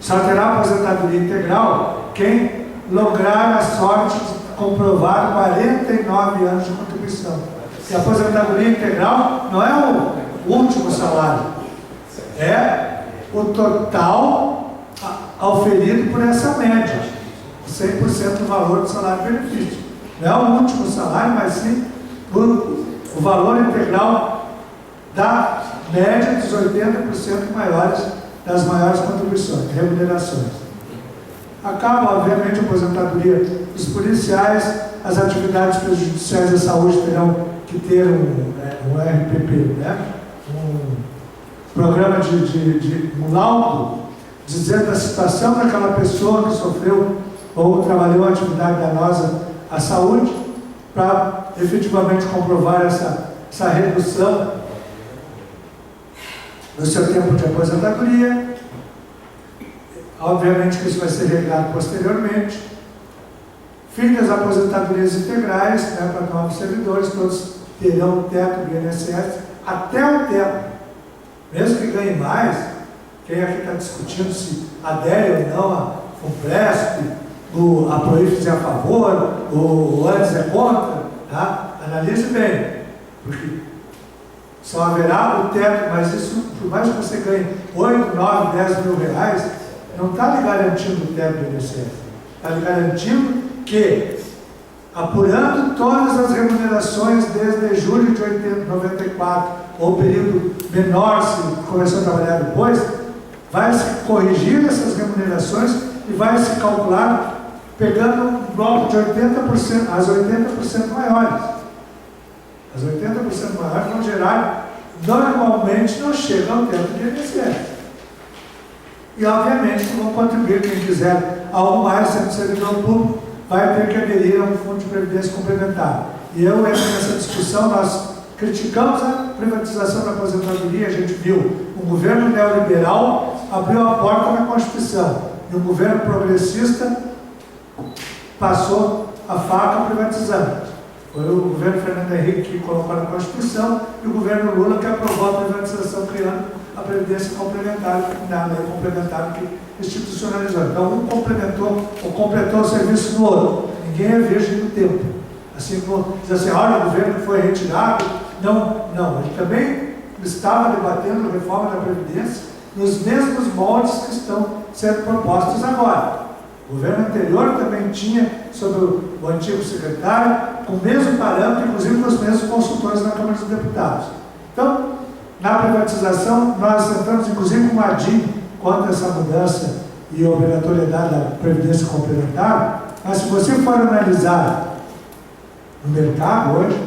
Só terá aposentadoria integral quem lograr a sorte de comprovar 49 anos de contribuição. E a aposentadoria integral não é o último salário, é o total auferido por essa média, 100% do valor do salário e benefício. Não é o último salário, mas sim o valor integral da média dos 80% maiores, das maiores contribuições, remunerações. Acaba, obviamente, a aposentadoria dos policiais, as atividades prejudiciais à saúde terão que ter um RPP, né? Um programa um laudo dizendo a situação daquela pessoa que sofreu ou trabalhou a atividade danosa à saúde, para efetivamente comprovar essa redução no seu tempo de aposentadoria. Obviamente que isso vai ser regrado posteriormente. Fim das aposentadorias integrais, né, para novos servidores, todos terão o teto do INSS até o teto. Mesmo que ganhe mais, quem aqui está discutindo se adere ou não a FUNPRESP, a Proifes é a favor, o antes é contra, tá? Analise bem, porque só haverá o teto, mas isso, por mais que você ganhe 8, 9, 10 mil reais, não está lhe garantindo o teto do INSS. Está lhe garantindo que, apurando todas as remunerações desde julho de 94, ou período menor, se começou a trabalhar depois, vai se corrigir essas remunerações e vai se calcular pegando um bloco de 80%, as 80% maiores. As 80% maiores vão gerar, normalmente não chegam ao teto do INSS. E, obviamente, vão contribuir, quem quiser algo mais, sendo servidor público, vai ter que aderir a um fundo de previdência complementar. E eu entro nessa discussão, nós criticamos a privatização da aposentadoria, a gente viu um governo neoliberal abriu a porta na Constituição, e o governo progressista passou a faca privatizando. Foi o governo Fernando Henrique que colocou na Constituição e o governo Lula que aprovou a privatização, criando a Previdência Complementar, na lei complementar que institucionalizou. Então, um complementou ou completou o serviço do outro. Ninguém é virgem do tempo. Assim como diz assim, olha, o governo foi retirado. Não, ele também estava debatendo a reforma da Previdência nos mesmos moldes que estão sendo propostos agora. O governo anterior também tinha, sobre o antigo secretário, com o mesmo parâmetro, inclusive com os mesmos consultores na Câmara dos Deputados. Então, na privatização, nós entramos inclusive com uma ADIM contra essa mudança e obrigatoriedade da Previdência Complementar, mas se você for analisar no mercado hoje,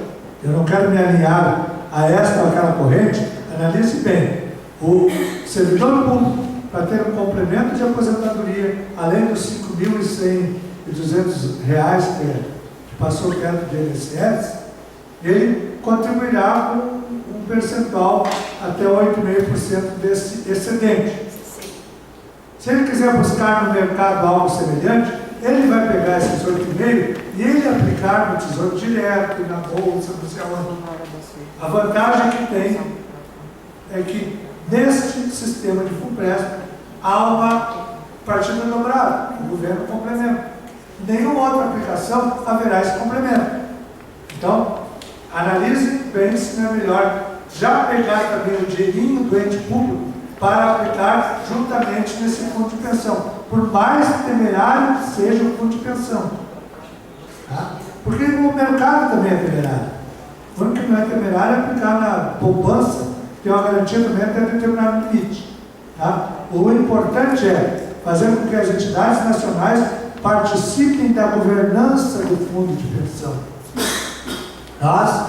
eu não quero me alinhar a esta ou aquela corrente, analise bem. O servidor público, para ter um complemento de aposentadoria, além dos R$ 5.100 e R$ 200 que passou o teto do INSS, ele contribuirá com um percentual até 8,5% desse excedente. Se ele quiser buscar no mercado algo semelhante, ele vai pegar esses 8,5% e ele aplicar no Tesouro Direto, na Bolsa, não sei aonde. A vantagem que tem é que neste sistema de FUNPRESP há uma partida dobrada, o governo complementa. Em nenhuma outra aplicação haverá esse complemento. Então, analise bem se não é melhor já pegar também o dinheirinho do ente público para aplicar juntamente nesse fundo de pensão, por mais temerário que seja o fundo de pensão. Tá? Porque o mercado também é temerário. O único que não é temerário é aplicar na poupança, que é uma garantia também até determinado limite. Tá? O importante é fazer com que as entidades nacionais participem da governança do fundo de pensão. Nós,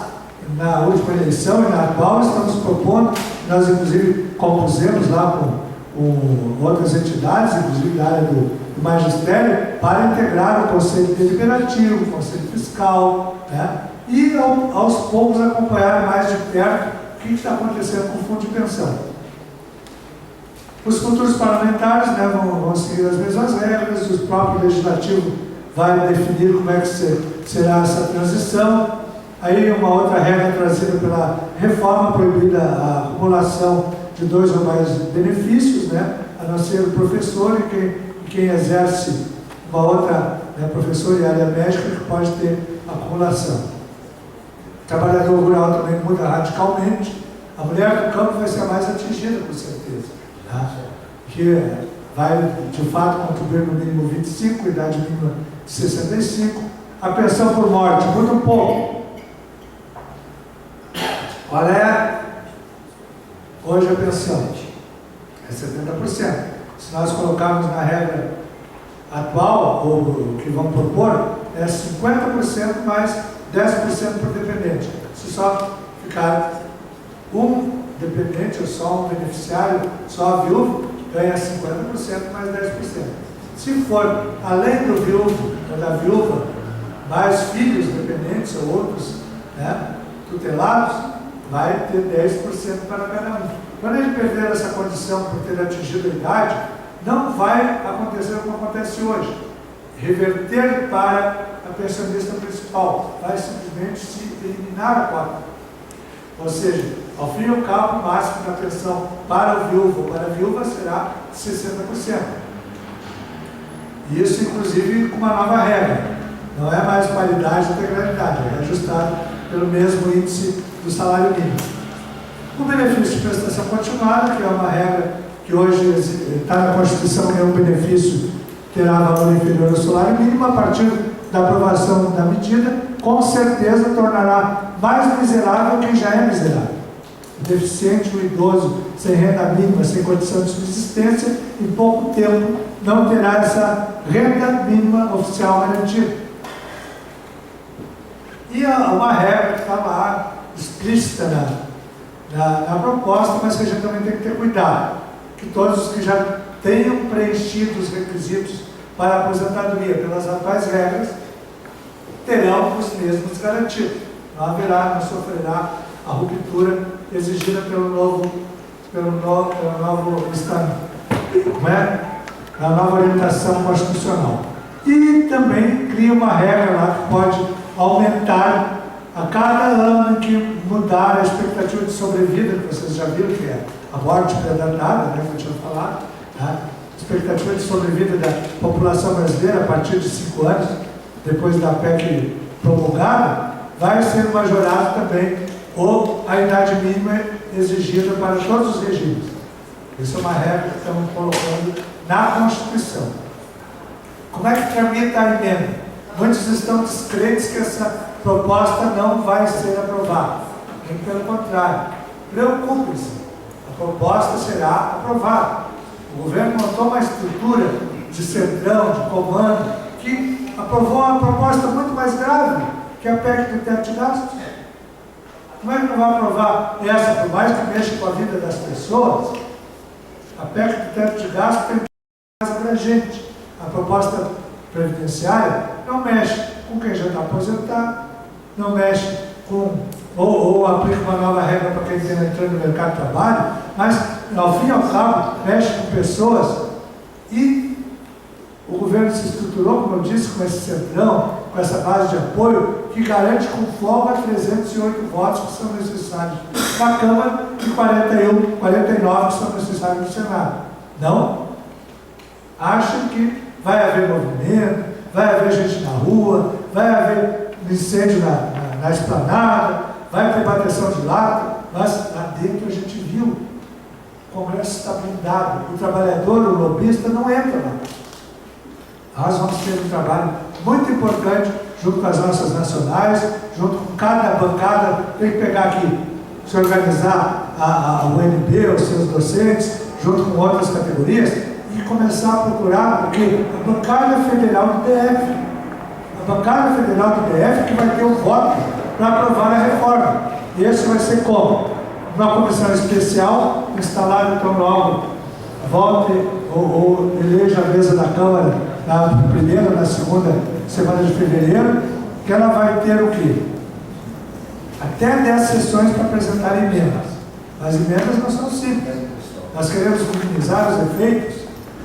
na última eleição e na atual, estamos propondo, nós inclusive compusemos lá com outras entidades, inclusive da área do magistério, para integrar o Conselho Deliberativo, o Conselho Fiscal, né? E aos poucos acompanhar mais de perto o que está acontecendo com o fundo de pensão. Os futuros parlamentares, né, vão seguir as mesmas regras, o próprio legislativo vai definir como é que será essa transição. Aí uma outra regra trazida pela reforma proibida a acumulação de 2 ou mais benefícios, né, a não ser o professor e quem exerce uma outra, né, professor e área médica que pode ter acumulação. O trabalhador rural também muda radicalmente. A mulher do campo vai ser a mais atingida, com certeza. Tá? que vai, de fato, contribuir no mínimo 25, idade mínima de 65. A pensão por morte, muito pouco. Qual é hoje a pensão? É 70%. Se nós colocarmos na regra atual, ou o que vão propor, é 50% mais 10% por dependente. Se só ficar um dependente, ou só um beneficiário, só a viúva, ganha 50% mais 10%. Se for além do viúvo ou da viúva, mais filhos dependentes ou outros, né, tutelados, vai ter 10% para cada um. Quando ele perder essa condição por ter atingido a idade, não vai acontecer como acontece hoje. Reverter para a pensionista principal, vai simplesmente se eliminar a cota. Ou seja, ao fim e ao cabo, o máximo da pensão para o viúvo ou para a viúva será 60%. Isso, inclusive, com uma nova regra. Não é mais paridade e integralidade, é ajustado pelo mesmo índice do salário mínimo. O benefício de prestação continuada, que é uma regra que hoje está na Constituição, que é um benefício que terá valor inferior ao salário mínimo, a partir da aprovação da medida, com certeza tornará mais miserável quem já é miserável. O deficiente, o idoso, sem renda mínima, sem condição de subsistência, em pouco tempo não terá essa renda mínima oficial garantida. E uma regra que está lá, explícita na proposta, mas que a gente também tem que ter cuidado, que todos os que já tenham preenchido os requisitos para a aposentadoria pelas atuais regras, terão os mesmos garantidos. Não haverá, não sofrerá a ruptura exigida pelo novo a nova orientação constitucional. E também cria uma regra lá que pode aumentar a cada ano que mudar a expectativa de sobrevida, que vocês já viram que é a morte pré-datada, né, que eu tinha falado, tá? Expectativa de sobrevida da população brasileira a partir de 5 anos, depois da PEC promulgada, vai ser majorado também ou a idade mínima exigida para todos os regimes. Isso é uma regra que estamos colocando na Constituição. Como é que tramita a emenda? Muitos estão descrentes que essa proposta não vai ser aprovada. Muito pelo contrário. Preocupe-se. A proposta será aprovada. O governo montou uma estrutura de centrão, de comando, que aprovou uma proposta muito mais grave, que é a PEC do teto de gastos. Como é que não vai aprovar essa, por mais que mexa com a vida das pessoas? A PEC do teto de gastos tem mais abrangente. A proposta previdenciária não mexe com quem já está aposentado, não mexe com, ou aplica uma nova regra para quem está entrando no mercado de trabalho, mas, ao fim e ao cabo, mexe com pessoas. E o governo se estruturou, como eu disse, com esse centrão, com essa base de apoio, que garante com folga 308 votos que são necessários na Câmara e 49 que são necessários no Senado. Não acham que vai haver movimento, vai haver gente na rua, vai haver incêndio na esplanada, vai ter bateção de lata, mas lá dentro a gente viu, o Congresso está blindado, o trabalhador, o lobista não entra lá. Nós vamos ter um trabalho muito importante junto com as nossas nacionais, junto com cada bancada, tem que pegar aqui, se organizar a UNB, os seus docentes, junto com outras categorias, e começar a procurar, porque a bancada federal do DF, que vai ter o voto para aprovar a reforma. E esse vai ser como? Uma comissão especial, instalada então logo, volte ou eleja a mesa da Câmara na primeira, na segunda semana de fevereiro, que ela vai ter o quê? Até 10 sessões para apresentar emendas. As emendas não são simples. Nós queremos minimizar os efeitos.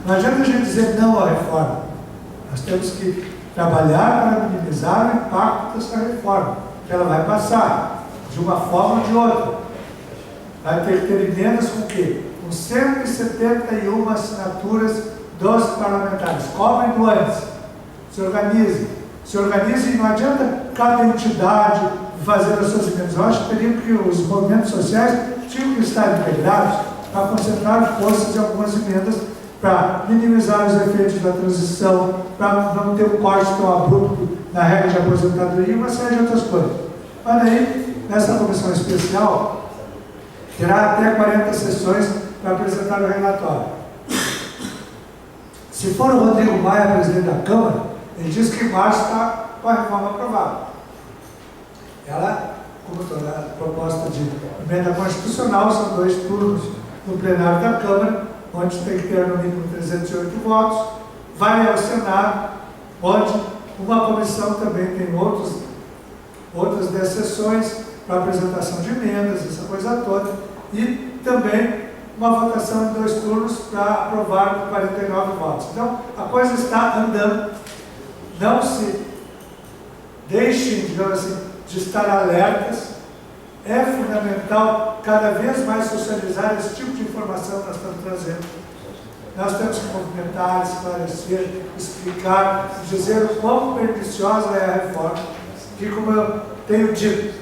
Não adianta a gente dizer não à reforma. Nós temos que trabalhar para minimizar o impacto dessa reforma, que ela vai passar, de uma forma ou de outra. Vai ter que ter emendas com o quê? Com 171 assinaturas dos parlamentares. Cobrem do antes. Se organizem. Se organizem e não adianta cada entidade fazer as suas emendas. Eu acho que teriam que os movimentos sociais tinham que estar integrados para concentrar forças em algumas emendas para minimizar os efeitos da transição, para não ter um corte tão abrupto na regra de aposentadoria e uma série de outras coisas. Mas aí, nessa comissão especial, terá até 40 sessões para apresentar o relatório. Se for o Rodrigo Maia, presidente da Câmara, ele diz que em março está com a reforma aprovada. Ela, como toda a proposta de emenda constitucional, são 2 turnos no plenário da Câmara, onde tem que ter no mínimo 308 votos, vai ao Senado, onde uma comissão também tem outras 10 sessões para apresentação de emendas, essa coisa toda, e também uma votação em 2 turnos para aprovar com 49 votos. Então, a coisa está andando. Não se deixem, digamos assim, de estar alertas. É fundamental cada vez mais socializar esse tipo de informação que nós estamos trazendo. Nós temos que movimentar, esclarecer, explicar, dizer o quão perniciosa é a reforma, que, como eu tenho dito,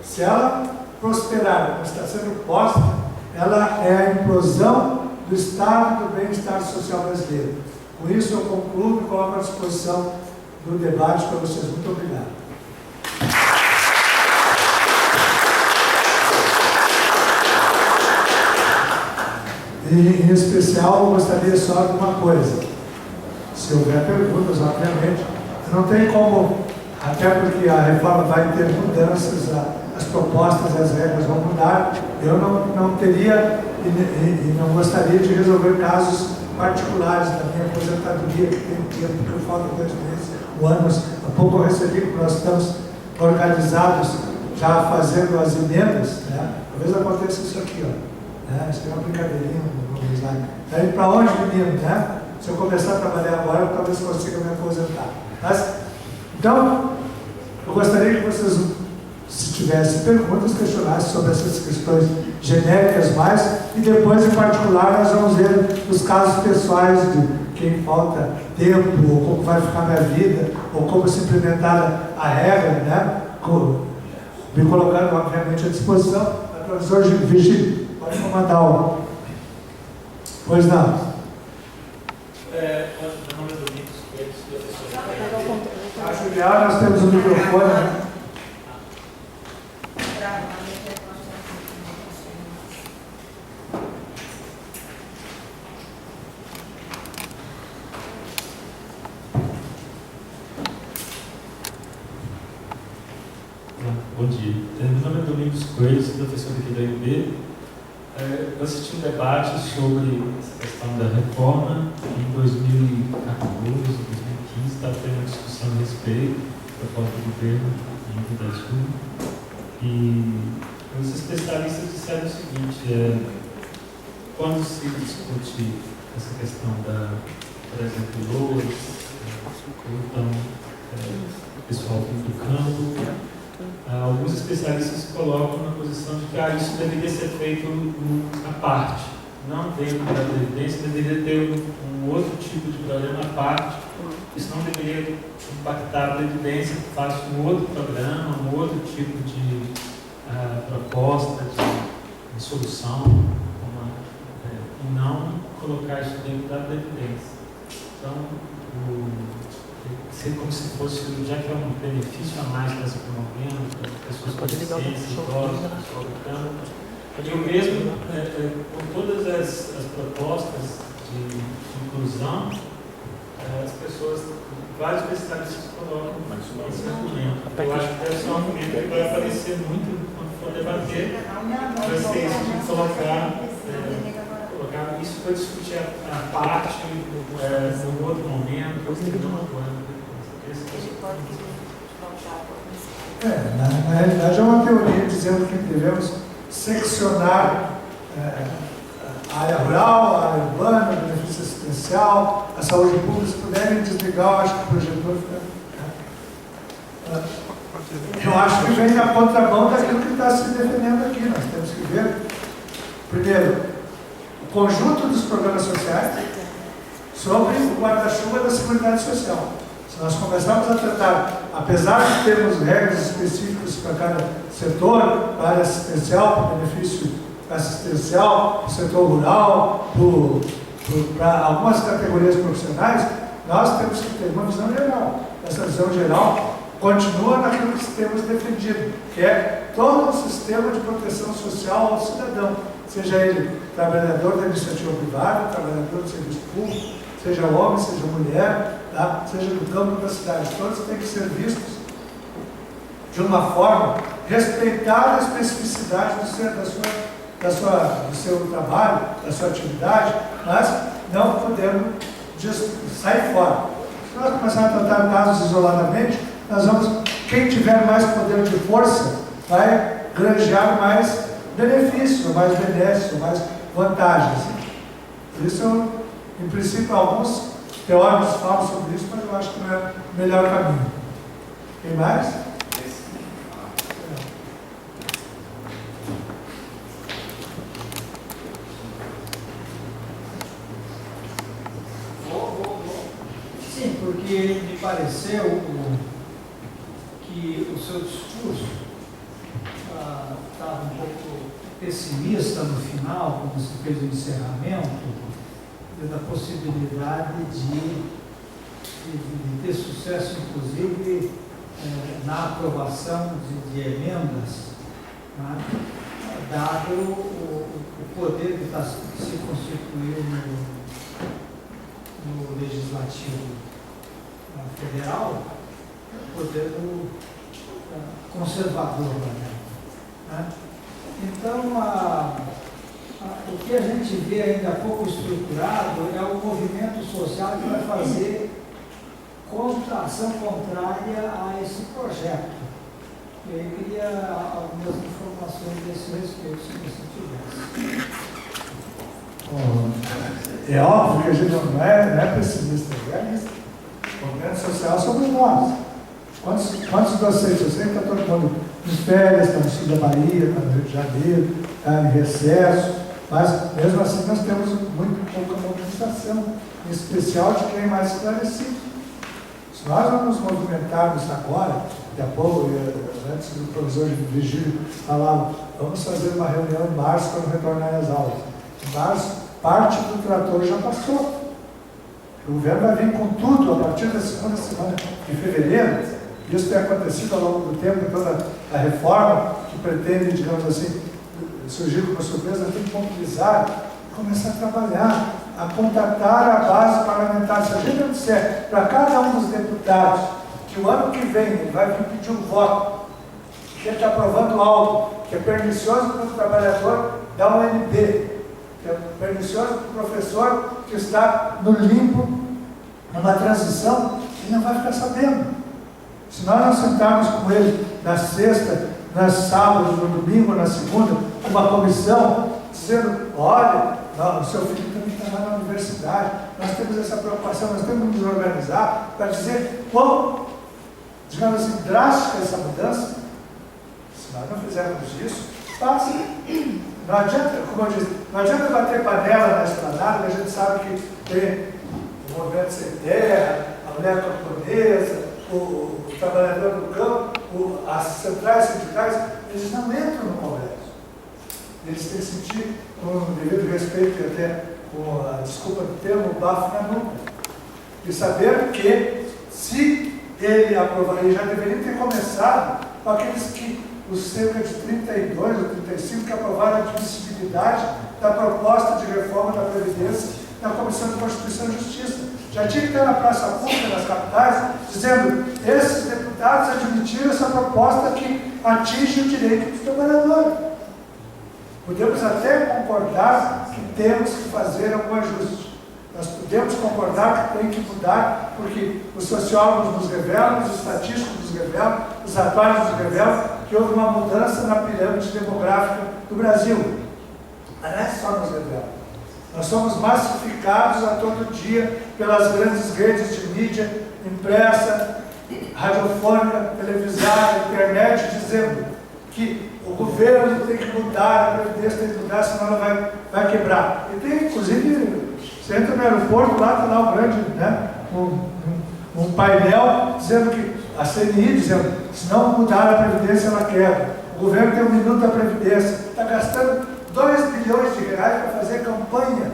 se ela prosperar, como está sendo posta, ela é a implosão do Estado do bem-estar social brasileiro. Com isso, eu concluo e coloco à disposição do debate para vocês. Muito obrigado. E, em especial, eu gostaria só de uma coisa. Se houver perguntas, obviamente, não tem como, até porque a reforma vai ter mudanças, as propostas e as regras vão mudar, eu não teria e não gostaria de resolver casos particulares da minha aposentadoria, que tem tempo, que falta 2 meses, 1 ano. Há pouco eu recebi, porque nós estamos organizados já fazendo as emendas, né? Talvez aconteça isso aqui, ó. Né? Isso é uma brincadeirinha, vamos lá. Daí para onde, menino, né? Se eu começar a trabalhar agora, eu talvez consiga me aposentar. Mas, então, eu gostaria que vocês, se tivessem perguntas, questionassem sobre essas questões genéricas mais, e depois, em particular, nós vamos ver os casos pessoais de quem falta tempo, ou como vai ficar minha vida, ou como se implementar a regra, né? Me colocando, obviamente, à disposição. A professora Virgílio, pode comandar o... Pois não. Meu nome é Domingos, A Juliana, nós temos um microfone, né? Bom dia. Meu nome é Domingos Coelho, sou professor aqui da UB. Eu assisti um debate sobre essa questão da reforma em 2014, 2015, estava tendo uma discussão a respeito da proposta do governo em Rio Grande do Sul. E os especialistas disseram o seguinte: quando se discute essa questão da, por exemplo, loas, então, pessoal do campo, alguns especialistas se colocam na posição de que isso deveria ser feito à parte, não dentro da Previdência, deveria ter um outro tipo de programa à parte. Isso não deveria impactar a Previdência, que faz um outro programa, um outro tipo de proposta de solução, e não colocar isso dentro da Previdência. Então, ser como se fosse, já que é um benefício a mais para se promovendo, para as pessoas com deficiência, idosos, pessoal do campo. Eu mesmo, com todas as propostas de inclusão, as pessoas, vários especialistas colocam esse argumento. Eu acho que deve ser um argumento que vai aparecer muito quando for debater, vai ser isso de colocar isso para discutir a parte no outro momento, na realidade, é uma teoria dizendo que devemos seccionar a área rural, a área urbana, o benefício assistencial, a saúde pública. Se puderem desligar, eu acho que o projetor fica. Eu acho que vem na contramão daquilo que está se defendendo aqui. Nós temos que ver, primeiro, o conjunto dos programas sociais sobre o guarda-chuva da Seguridade Social. Se nós começarmos a tratar, apesar de termos regras específicas para cada setor, para a área assistencial, para o benefício assistencial, para o setor rural, para o para algumas categorias profissionais, nós temos que ter uma visão geral. Essa visão geral continua naquilo que temos defendido, que é todo o sistema de proteção social ao cidadão, seja ele trabalhador da iniciativa privada, trabalhador do serviço público, seja homem, seja mulher, tá? Seja do campo da cidade, todos têm que ser vistos de uma forma, respeitar a especificidade do seu trabalho, da sua atividade, mas não podemos sair fora. Se nós começarmos a tratar casos isoladamente, nós vamos, quem tiver mais poder de força, vai granjear mais benefícios, mais benesses, mais vantagens. Por isso, em princípio, alguns teóricos falam sobre isso, mas eu acho que não é o melhor caminho. Quem mais? Sim, porque me pareceu que o seu discurso estava um pouco pessimista no final, quando se fez o encerramento, da possibilidade de ter sucesso, inclusive, na aprovação de emendas, né, dado o poder que se constituiu no Legislativo Federal, o poder conservador, né? Então, o que a gente vê ainda pouco estruturado é o movimento social que vai fazer ação contrária a esse projeto. Eu queria algumas informações desse respeito, se você tivesse. É óbvio que a gente não é pessimista, é realista. O movimento social somos nós. Quantos docentes? Eu sei que está todo mundo em férias, está no sul da Bahia, está no Rio de Janeiro, está em recesso, mas mesmo assim nós temos muito pouca mobilização, em especial de quem é mais esclarecido. Se nós não nos movimentarmos agora, daqui a pouco, antes do professor Virgílio falava, vamos fazer uma reunião em março quando retornar às aulas. Em março, parte do trator já passou. O governo vai vir com tudo a partir da segunda semana de fevereiro. Isso tem acontecido ao longo do tempo, toda a reforma que pretende, digamos assim, surgir como surpresa, tem que mobilizar e começar a trabalhar, a contatar a base parlamentar. Se a gente disser para cada um dos deputados que o ano que vem ele vai vir pedir um voto, que ele está aprovando algo que é pernicioso para o trabalhador da UNB, que é pernicioso para o professor que está no limbo, numa transição, ele não vai ficar sabendo. Se nós não sentarmos com ele na sexta, na sábado, no domingo, na segunda, uma comissão, dizendo, olha, não, o seu filho também está lá na universidade, nós temos essa preocupação, nós temos que nos organizar para dizer quão, digamos assim, drástica essa mudança. Se nós não fizermos isso, passa. Não adianta, como eu disse, não adianta bater panela na esplanada, a gente sabe que tem o movimento sem terra, a mulher camponesa, o trabalhador do campo, as centrais sindicais, eles não entram no Congresso. Eles têm que sentir, com o devido respeito e até com a desculpa do termo, o bafo na nuca. E saber que, se ele aprovar, ele já deveria ter começado com aqueles que, os cerca de 32 ou 35, que aprovaram a admissibilidade da proposta de reforma da Previdência na Comissão de Constituição e Justiça. Já tinha que estar na praça pública das capitais, dizendo, esses deputados admitiram essa proposta que atinge o direito dos trabalhadores. Podemos até concordar que temos que fazer algum ajuste. Nós podemos concordar que tem que mudar, porque os sociólogos nos revelam, os estatísticos nos revelam, os atuários nos revelam, que houve uma mudança na pirâmide demográfica do Brasil. Mas não é só nos revelam. Nós somos massificados a todo dia pelas grandes redes de mídia impressa, radiofônica, televisada, internet, dizendo que o governo tem que mudar, a Previdência tem que mudar, senão ela vai quebrar. E tem, inclusive, você entra no aeroporto, lá está lá um grande, né, um painel dizendo que, a CNI dizendo, se não mudar a Previdência, ela quebra. O governo tem um minuto da Previdência, está gastando 2 bilhões de reais para fazer campanha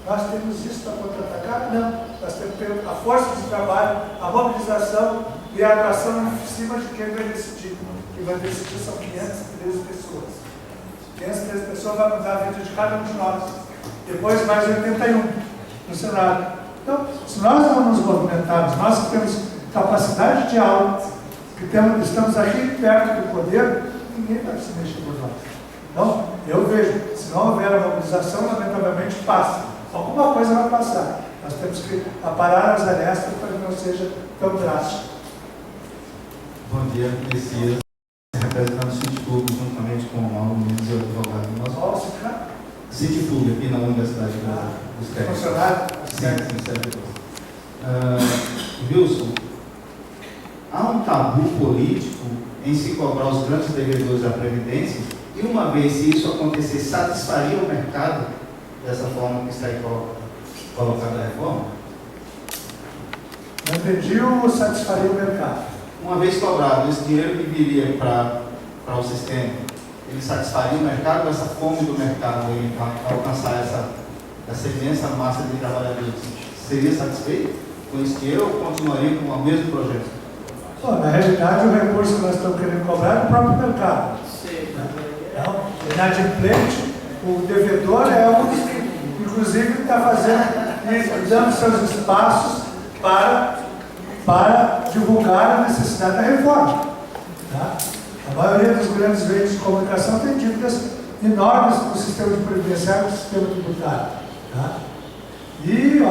Nós temos isso para contra-atacar? Não. Nós temos que ter a força de trabalho, a mobilização e a atuação em cima de quem vai decidir. Quem vai decidir são 513 pessoas. 513 pessoas vai mudar a vida de cada um de nós. Depois mais 81 no Senado. Então, se nós não nos movimentarmos, nós que temos capacidade de diálogo, que estamos aqui perto do poder, ninguém vai se mexer por nós. Então, eu vejo, se não houver a mobilização, lamentavelmente passa. Alguma coisa vai passar. Nós temos que aparar as arestas para que não seja tão drástico. Bom dia, Messias, representando o Citifug, juntamente com o Mauro Mendes e o advogado nosso. Qual o sindicato? Citifug, aqui na Universidade dos Técnicos. Funcionário? Sim, servidor. Wilson, há um tabu político em se cobrar os grandes devedores da Previdência, e uma vez se isso acontecer, satisfaria o mercado dessa forma que está aí colocada a reforma? Não entendi o satisfaria o mercado. Uma vez cobrado, esse dinheiro que viria para o sistema, ele satisfaria o mercado, essa fome do mercado em alcançar essa imensa massa de trabalhadores? Seria satisfeito com esse dinheiro ou continuaria com o mesmo projeto? Bom, na realidade, o recurso que nós estamos querendo cobrar é o próprio mercado. Então, inadimplente, o devedor é um que, inclusive, está fazendo, dando seus espaços para divulgar a necessidade da reforma. Tá? A maioria dos grandes veículos de comunicação tem dívidas enormes com o sistema de previdenciário e com o sistema tributário. Tá? E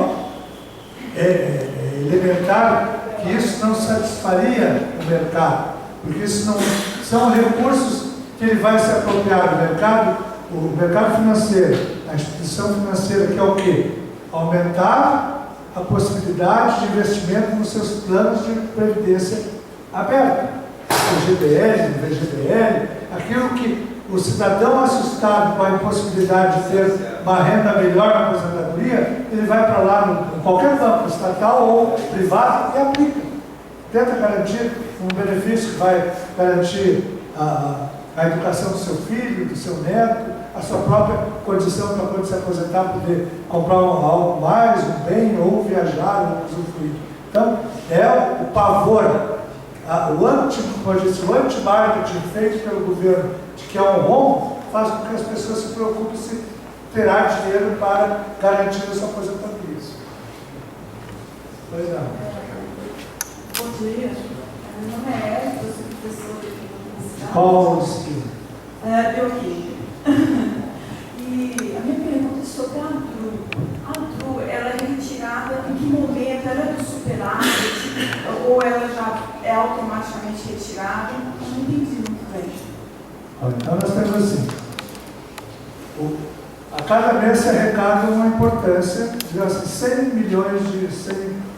é elementar que isso não satisfaria o mercado, porque isso não são recursos que ele vai se apropriar do mercado, o mercado financeiro, a instituição financeira, que é o quê? Aumentar a possibilidade de investimento nos seus planos de previdência aberta, o GBL, o VGBL, aquilo que o cidadão assustado com a impossibilidade de ter uma renda melhor na aposentadoria, ele vai para lá em qualquer banco, estatal ou privado, e aplica. Tenta garantir um benefício que vai garantir a educação do seu filho, do seu neto, a sua própria condição para quando se aposentar poder comprar algo mais, um bem, ou viajar, ou usufruir. Então, é o pavor, o anti-marketing feito pelo governo de que é um rombo, faz com que as pessoas se preocupem se terá dinheiro para garantir a sua aposentadoria. Pois não. Bom dia, meu nome é Érica, eu sou professora aqui da Universidade. Qual o estilo? Bioquímica. E a minha pergunta é sobre a ADRU. A ADRU, ela é retirada em que momento? Ela é do superávit ou ela já é automaticamente retirada? Eu não entendi muito bem. Então nós temos assim, a cada mês se arrecada uma importância de assim, 100 milhões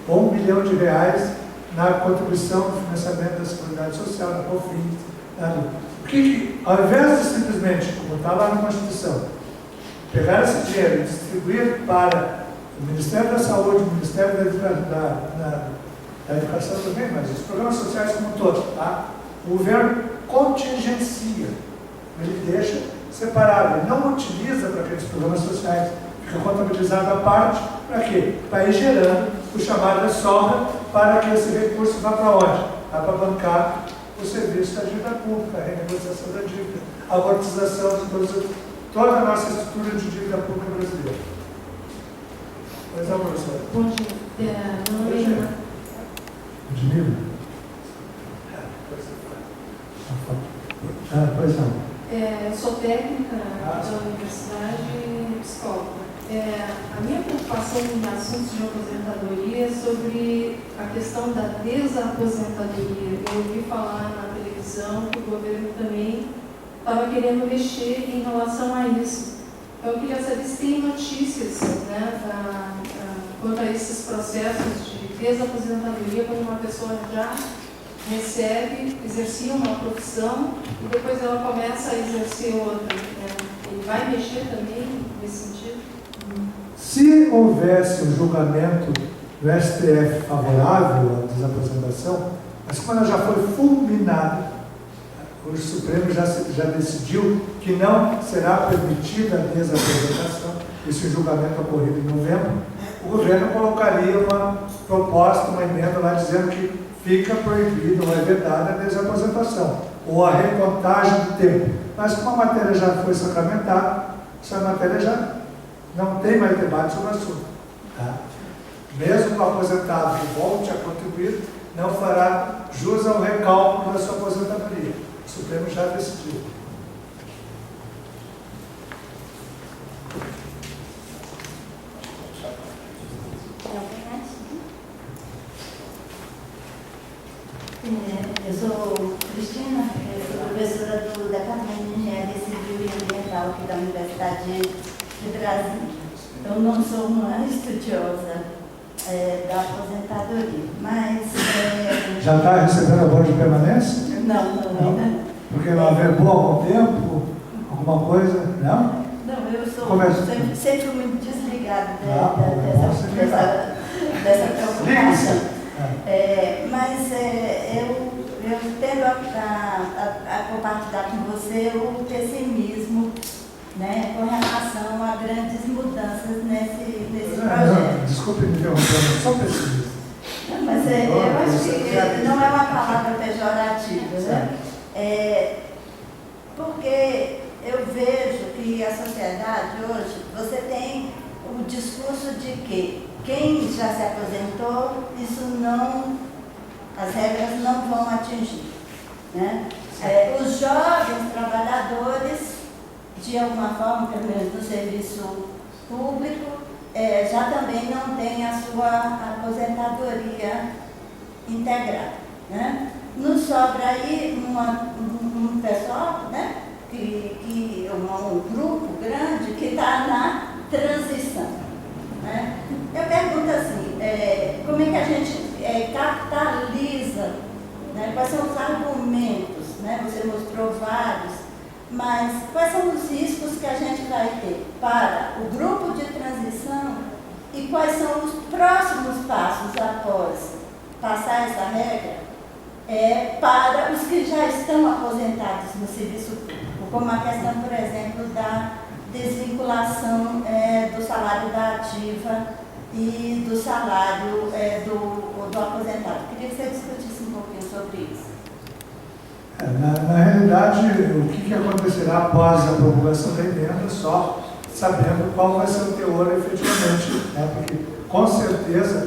ou 1 bilhão de reais na contribuição do financiamento da Seguridade Social, na COFINS. Ao invés de simplesmente, como está lá na Constituição, pegar esse dinheiro e distribuir para o Ministério da Saúde, o Ministério da Educação também, mas os programas sociais como um todo, tá? O governo contingencia, ele deixa separado, ele não utiliza para aqueles programas sociais, fica contabilizado à parte, para quê? Para ir gerando o chamado de sobra, para que esse recurso vá para onde? Vá para bancar o serviço da dívida pública, a renegociação da dívida, a amortização de toda a nossa estrutura de dívida pública brasileira. Pois não, professora? Bom dia. Meu nome é Ana. Ludmila? Pois não. Sou técnica da universidade e psicóloga. A minha preocupação em assuntos de aposentadoria é sobre a questão da desaposentadoria. Eu ouvi falar na televisão que o governo também estava querendo mexer em relação a isso. Então, eu queria saber se tem notícias, né, quanto a esses processos de desaposentadoria, quando uma pessoa já recebe, exercia uma profissão e depois ela começa a exercer outra. Né? Ele vai mexer também nesse sentido? Se houvesse um julgamento do STF favorável à desaposentação, mas como ela já foi fulminada, o Supremo já decidiu que não será permitida a desaposentação, esse julgamento ocorrido em novembro, o governo colocaria uma proposta, uma emenda lá dizendo que fica proibido, não é vedada a desaposentação ou a recontagem do tempo. Mas como a matéria já foi sacramentada, essa matéria já não tem mais debate sobre o assunto. Tá? Mesmo o aposentado que volte a contribuir, não fará jus ao recálculo da sua aposentadoria. O Supremo já decidiu. Eu sou Cristina, eu sou professora do Departamento de Engenharia Civil e Ambiental aqui da Universidade de Brasília. Eu não sou uma estudiosa da aposentadoria, mas... Já está recebendo abono de permanência? Não, ainda. Porque não averbou há algum tempo? Alguma coisa? Não? Não, eu sou sempre muito desligada dessa preocupação. Mas eu tendo a compartilhar com você o pessimismo, né, com relação a grandes mudanças nesse projeto. Desculpe me interromper, só pessimista. Não, mas eu acho que não é uma palavra pejorativa, né? Porque eu vejo que a sociedade hoje, você tem o discurso de que quem já se aposentou, as regras não vão atingir. Né? Os jovens trabalhadores, de alguma forma, pelo menos no serviço público, já também não têm a sua aposentadoria integrada. Né? Nos sobra aí um pessoal, né? Um grupo grande que está na transição. Né? Eu pergunto assim, como é que a gente capitaliza, né? Quais são os argumentos, né? Você mostrou vários, mas quais são os riscos que a gente vai ter para o grupo de transição e quais são os próximos passos após passar essa regra para os que já estão aposentados no serviço público, como a questão, por exemplo, da desvinculação do salário da ativa e do salário do aposentado. Queria que você discutisse um pouquinho sobre isso. Na realidade, o que acontecerá após a promulgação da emenda, só sabendo qual vai ser o teor efetivamente, né? Porque, com certeza,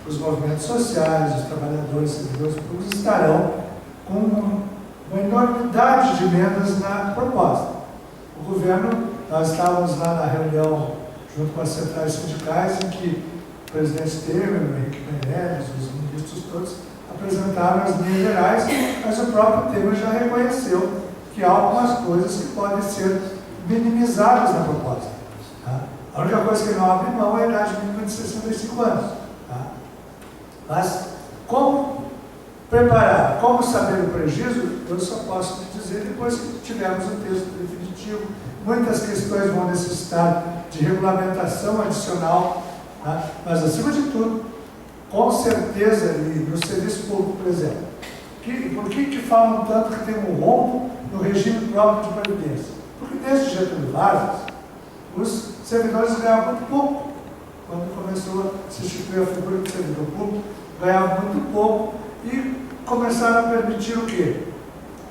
os movimentos sociais, os trabalhadores, os servidores públicos estarão com uma enormidade de emendas na proposta. O governo, nós estávamos lá na reunião junto com as centrais sindicais, em que o presidente Temer, o Henrique Meirelles, os ministros todos apresentaram as linhas gerais, mas o próprio Temer já reconheceu que há algumas coisas que podem ser minimizadas na proposta. Tá? A única coisa que não abre mão é a idade mínima de 65 anos. Tá? Mas como preparar, como saber o prejuízo, eu só posso te dizer depois que tivermos o texto definitivo. Muitas questões vão necessitar de regulamentação adicional, tá? Mas, acima de tudo, com certeza, ali no serviço público, por exemplo, por que falam tanto que tem um rombo no regime próprio de previdência? Porque desde Getúlio Vargas, os servidores ganhavam muito pouco. Quando começou a se instituir a figura do servidor público, ganhavam muito pouco e começaram a permitir o quê?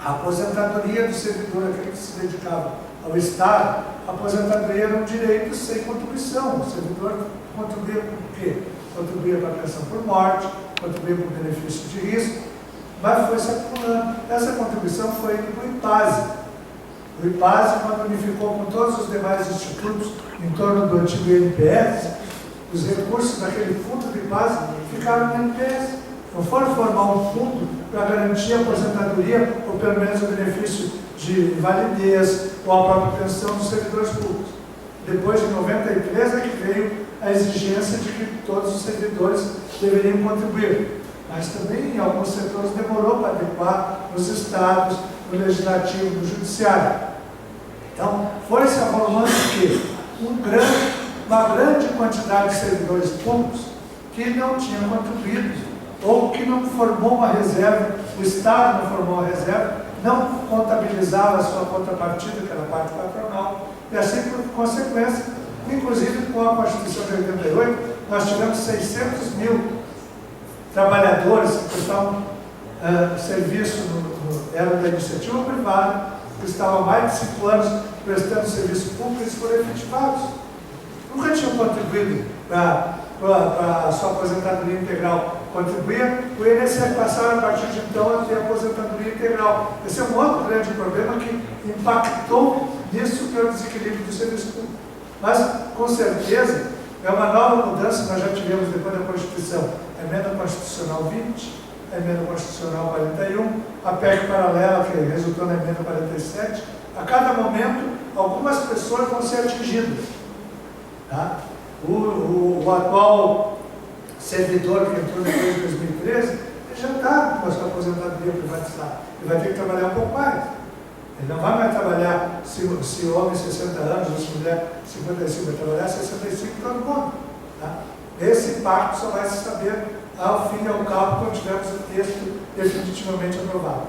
A aposentadoria do servidor, aquele que se dedicava ao Estado, a aposentadoria era um direito sem contribuição. O servidor contribuía por quê? Contribuía para a pensão por morte, contribuía para o benefício de risco, mas foi se acumulando. Essa contribuição foi indo para o IPASE. O IPASE, quando unificou com todos os demais institutos em torno do antigo INPS, os recursos daquele fundo do IPASE ficaram no INPS. Não foram formar um fundo para garantir a aposentadoria, ou pelo menos o benefício de invalidez, ou a própria pensão dos servidores públicos. Depois de 93 é que veio a exigência de que todos os servidores deveriam contribuir. Mas também em alguns setores demorou para adequar nos estados, no legislativo, no judiciário. Então, foi se formando o quê? Uma grande quantidade de servidores públicos que não tinham contribuído, ou que não formou uma reserva, o Estado não formou uma reserva, não contabilizava a sua contrapartida, que era a parte patronal, e assim, por consequência, Inclusive, com a Constituição de 88, nós tivemos 600 mil trabalhadores que prestavam serviço, era da iniciativa privada, que estavam há mais de 5 anos prestando serviço público, eles foram efetivados. Nunca tinham contribuído para a sua aposentadoria integral. Contribuía, o INSS passaram a partir de então a ter aposentadoria integral. Esse é um outro grande problema que impactou nisso, que é o desequilíbrio do serviço público. Mas, com certeza, é uma nova mudança, nós já tivemos depois da Constituição, a Emenda Constitucional 20, a Emenda Constitucional 41, a PEC paralela, que resultou na Emenda 47. A cada momento, algumas pessoas vão ser atingidas. Tá? O atual servidor que entrou depois de 2013, ele já está com a sua aposentadoria privatizada. Ele vai ter que trabalhar um pouco mais. Ele não vai mais trabalhar, se homem 60 anos ou se mulher 55, vai trabalhar 65 todo mundo. Tá? Esse impacto só vai se saber ao fim e ao cabo quando tivermos o texto definitivamente aprovado.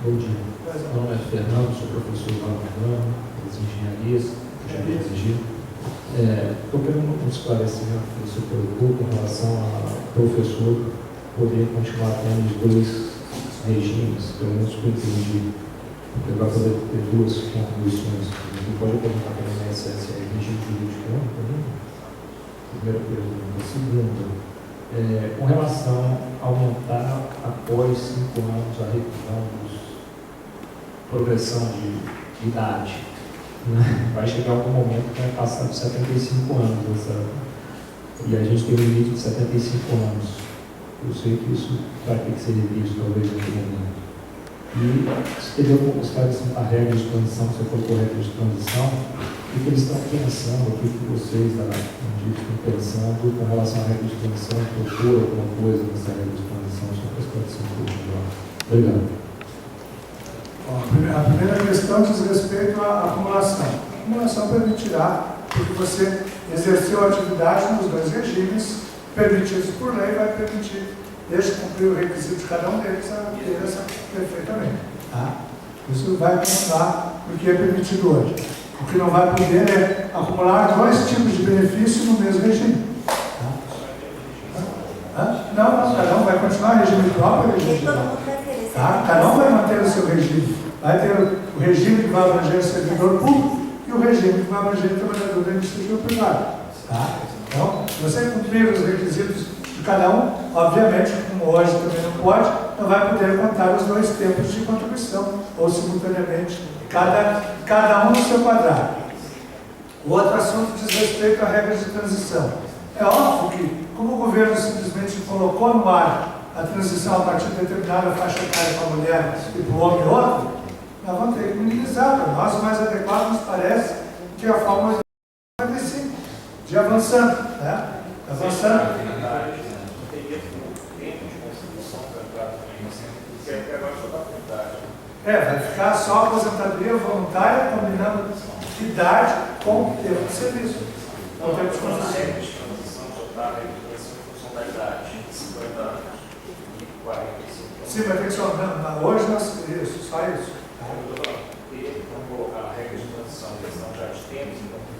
Bom dia. Meu nome é Fernando, sou professor lá no das engenharias, que já havia exigido. Estou querendo um esclarecimento que você colocou com relação ao professor poder continuar tendo os dois regimes, pelo menos que eu entendi. Porque vai poder ter duas contribuições. Ele pode perguntar para o INSS, é regime jurídico único também? Primeira pergunta. Segunda, com relação a aumentar após 5 anos a revisão dos progressão de idade, né? Vai chegar algum momento que vai passar de 75 anos, sabe? E a gente tem um limite de 75 anos. Eu sei que isso vai ter que ser revisto talvez em algum momento. E teria algum esclarecimento a regra de transição, se for correta de transição, o que eles estão pensando, o que vocês da Andic estão pensando com relação à regra de transição, procura alguma coisa nessa regra de transição, só para esclarecer um pouco melhor. Obrigado. A primeira questão diz respeito à acumulação. A acumulação permitirá, porque você exerceu a atividade nos dois regimes permitidos por lei, vai permitir, desde cumprir o requisito de cada um deles, a adesão perfeitamente. Tá? Isso vai continuar porque é permitido hoje. O que não vai poder é acumular 2 tipos de benefício no mesmo regime. Tá? Não, cada um vai continuar regime próprio e regime próprio. Tá? Cada um vai manter o seu regime. Vai ter o regime que vai abranger o servidor público e o regime que vai abranger o trabalhador da iniciativa privada. Tá? Então, se você cumprir os requisitos de cada um, obviamente, como hoje também não pode, não vai poder contar os 2 tempos de contribuição, ou simultaneamente, cada um no seu quadrado. O outro assunto diz respeito à regra de transição. É óbvio que, como o governo simplesmente colocou no ar a transição a partir de determinada faixa etária para a mulher e para o homem outro, nós vamos ter que minimizar. Para nós, o mais adequado nos parece que a forma de 55, de avançando, né? Avançando. Vai ficar só a aposentadoria voluntária combinando idade com tempo de serviço. Não tempo de condição. Sim, vai ter que só. Hoje nós. Isso, só isso. Vamos colocar a regra de transição em questão já de tempo?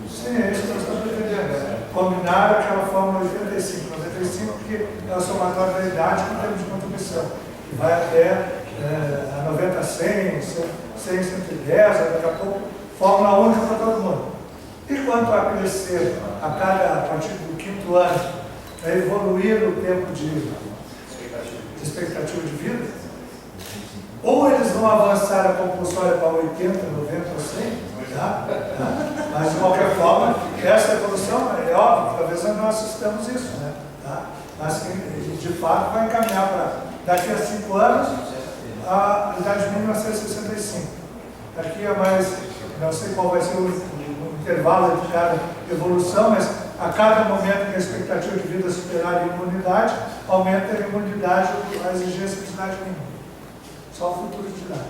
Sim, é isso que nós estamos entendendo. Combinar aquela fórmula 85, 95, porque é o somatório da idade com tempo de contribuição. Que vai até a 90, 100, 100, 110, daqui a pouco, fórmula única para todo mundo. E quanto a crescer a partir do 5º ano, a evoluir o tempo de expectativa de vida, ou eles vão avançar a compulsória para 80, 90 ou 100, tá? Mas de qualquer forma, essa evolução é óbvio, talvez nós assistamos isso, né? Tá? Mas de fato vai encaminhar para daqui a 5 anos a idade mínima ser 65. Daqui a mais, não sei qual vai ser o intervalo entre cada evolução, mas a cada momento que a expectativa de vida superar a imunidade, aumenta a imunidade, a exigência de idade mínima. Só o futuro de idade.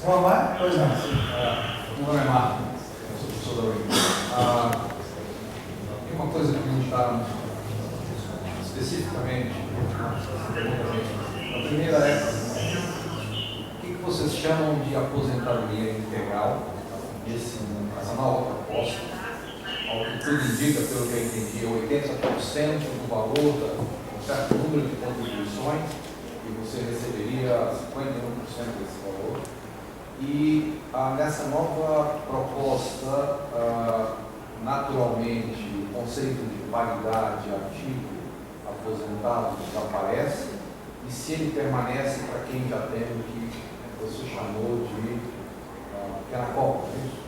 Vamos lá? Pois não. Meu nome é Marco, eu sou professor da UEM. Tem uma coisa que perguntaram especificamente. A primeira é: o que vocês chamam de aposentadoria integral essa nova proposta, ao que tudo indica, pelo que eu entendi, 80% do valor um certo número de contribuições, e você receberia 51% desse valor. E nessa nova proposta, naturalmente, o conceito de validade ativo aposentado desaparece, e se ele permanece para quem já tem o que você chamou de pequena copa, é isso?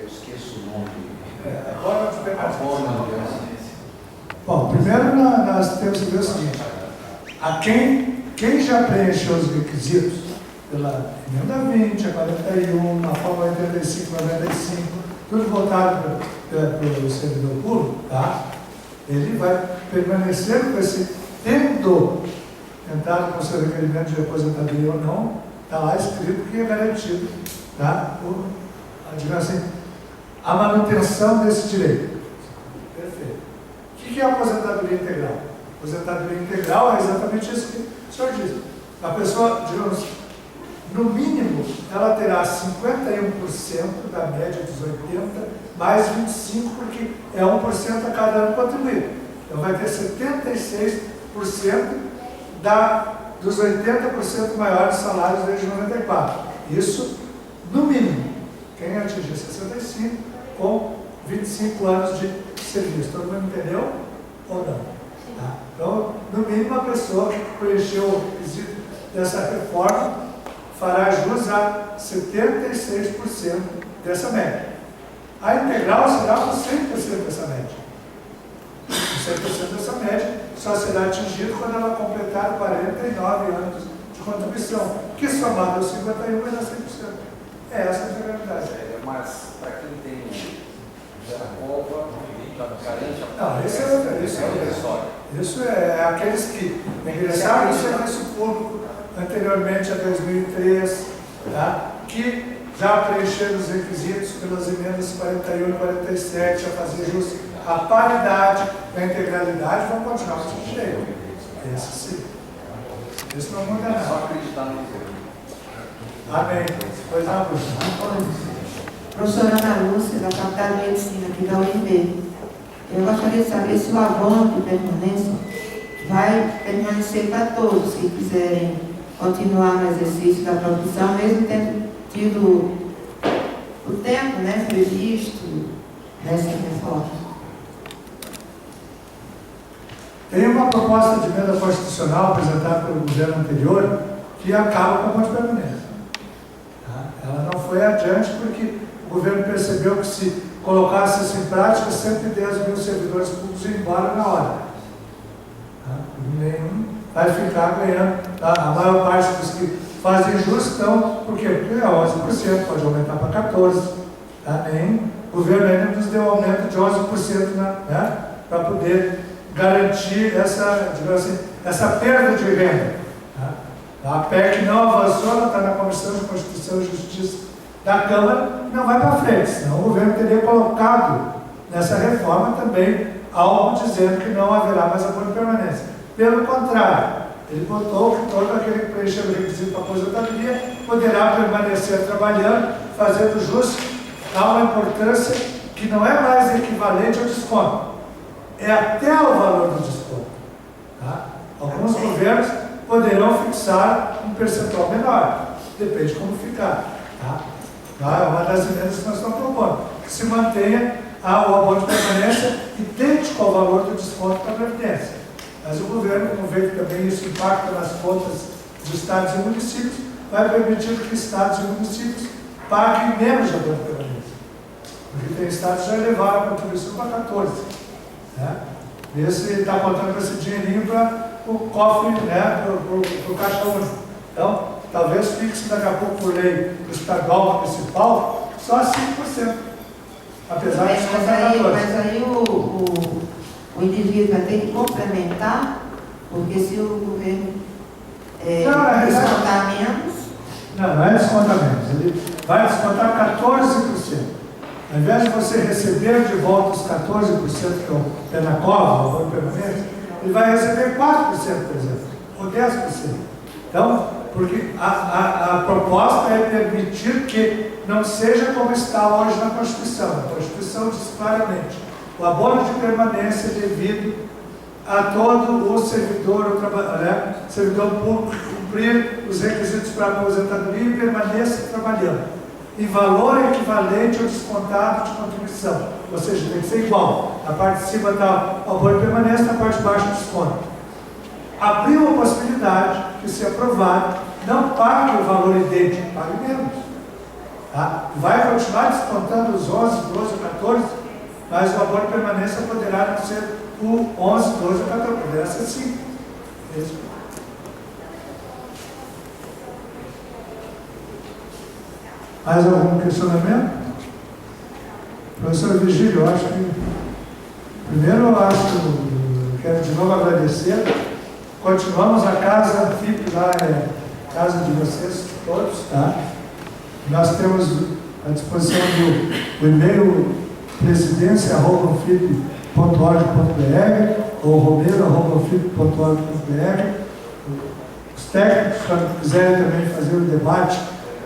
Eu esqueço o nome. Agora de permanência. Bom, Bom, primeiro nós temos que ver o seguinte: a quem já preencheu os requisitos pela emenda 20, a 41, a forma 85, 95, tudo voltado para o servidor público, tá? Ele vai permanecer com esse, tendo entrado com o seu requerimento de aposentadoria ou não, está lá escrito que é garantido, tá? Digamos assim, a manutenção desse direito. Perfeito. O que é a aposentadoria integral? A aposentadoria integral é exatamente isso que o senhor disse. A pessoa, digamos, no mínimo, ela terá 51% da média dos 80%, mais 25%, porque é 1% a cada ano contribuído. Então vai ter 76% dos 80% maiores salários desde 94. Isso, no mínimo. Quem atingir 65 com 25 anos de serviço. Todo mundo entendeu ou não? Tá? Então, no mínimo, a pessoa que preencheu o requisito dessa reforma fará jus a 76% dessa média. A integral será com 100% dessa média. 100% dessa média só será atingido quando ela completar 49 anos de contribuição, que somado aos 51 vai dar 100%. É essa a realidade. Mas para quem tem gera cova, carência, não, isso é aqueles que ingressaram no serviço público anteriormente a 2003, tá? Que já preencheram os requisitos pelas emendas 41 e 47 a fazer jus à paridade, à integralidade, vão continuar com esse direito. Esse sim. Isso não muda nada. Só acreditar no Amém. Pois não, Professora Ana Lúcia, da Faculdade de Medicina aqui da UNB. Eu gostaria de saber se o abono de permanência vai permanecer para todos que quiserem continuar no exercício da profissão, mesmo tendo tido o tempo, né, previsto nessa reforma. Tem uma proposta de emenda constitucional apresentada pelo governo anterior que acaba com a ponte permanência. Ela não foi adiante porque o governo percebeu que se colocasse isso em prática, 110 mil servidores públicos iam embora na hora. Nenhum vai ficar ganhando. A maior parte dos que fazem jus estão, por quê? Porque é 11%, pode aumentar para 14%. Nem o governo ainda nos deu aumento de 11%, né? Para poder garantir essa, digamos assim, essa perda de renda. A PEC não avançou, ela está na Comissão de Constituição e Justiça da Câmara e não vai para frente, senão o governo teria colocado nessa reforma também algo dizendo que não haverá mais abono de permanência. Pelo contrário, ele botou que todo aquele que preencher o requisito para aposentadoria poderá permanecer trabalhando, fazendo jus a uma importância que não é mais equivalente ao desconto, é até o valor do desconto. Tá? Alguns governos poderão fixar um percentual menor, depende de como ficar. É uma das emendas que nós estamos propondo, que se mantenha o abono de permanência idêntico ao valor do desconto da Previdência. Mas o governo, como vê que também isso impacta nas contas dos estados e municípios, vai permitir que estados e municípios paguem menos de abono de permanência. Porque tem estados que já elevaram a contribuição para 14%. Né? Esse está contando com esse dinheirinho para o cofre, né, para o caixa único. Então, talvez fixe daqui a pouco por lei estadual municipal só 5%. Apesar de mas aí o indivíduo vai ter que complementar, porque se o governo descontar menos. Não é descontar menos. Ele vai descontar 14%. Ao invés de você receber de volta os 14%, que é o pé na cova, o abono permanente, ele vai receber 4%, por exemplo, ou 10%. Então, porque a proposta é permitir que não seja como está hoje na Constituição. A Constituição diz claramente: o abono de permanência é devido a todo o servidor, servidor público cumprir os requisitos para aposentadoria e permaneça trabalhando, em valor equivalente ao descontado de contribuição. Ou seja, tem que ser igual. Na parte de cima está o abono de permanência, na parte de baixo o desconto. Abriu a possibilidade que, se aprovado, não pague o valor idêntico, pague menos. Tá? Vai continuar descontando os 11, 12, 14, mas o abono de permanência poderá não ser o 11, 12, 14, poderá ser 5. Mais algum questionamento? Professor Virgílio, eu acho que... Primeiro, eu quero de novo agradecer. Continuamos a casa FIP lá, casa de vocês todos, tá? Nós temos à disposição do e-mail presidência@fip.org.br ou romeiro@fip.org.br. Os técnicos, quando quiserem também fazer o debate,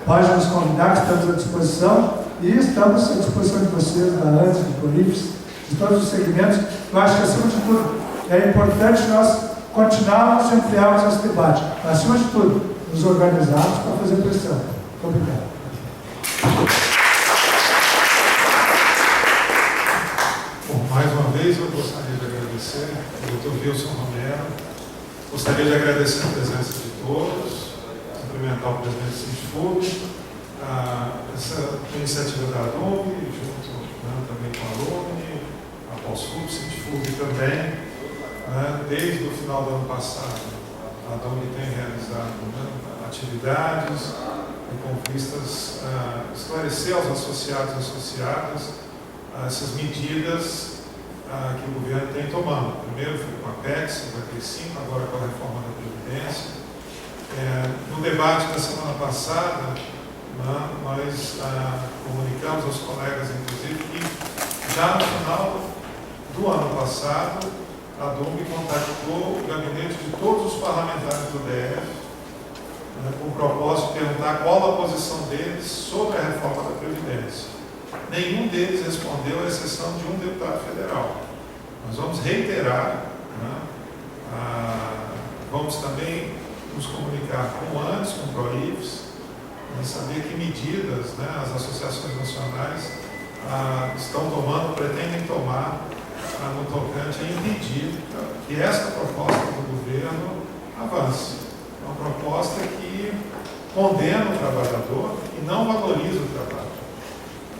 podem nos convidar, que estamos à disposição, e estamos à disposição de vocês, da ANS, do COIFES, de todos os segmentos. Eu acho que, acima de tudo, é importante nós continuarmos e ampliarmos esse debate. Acima de tudo, nos organizarmos para fazer pressão. Muito obrigado. Bom, mais uma vez eu gostaria de agradecer ao Dr. Wilson Romero, gostaria de agradecer a presença de todos, cumprimentar o presidente do Sindifub, essa iniciativa da ADOME, junto também com a ALUMNE, a POSFUB, Sindifub também, desde o final do ano passado, a ADOME tem realizado atividades com vistas a esclarecer aos associados e associadas essas medidas que o governo tem tomando. Primeiro foi com a PEC 55, agora com a reforma da Previdência. No debate da semana passada, nós comunicamos aos colegas, inclusive, que já no final do ano passado, a ADOME contactou o gabinete de todos os parlamentares do DF, com o propósito de perguntar qual a posição deles sobre a reforma da Previdência. Nenhum deles respondeu, à exceção de um deputado federal. Nós vamos reiterar, vamos também nos comunicar com o ANS, com o PROIFES, saber que medidas as associações nacionais estão tomando, pretendem tomar no tocante a impedir que esta proposta do governo avance. É uma proposta que condena o trabalhador e não valoriza o trabalho.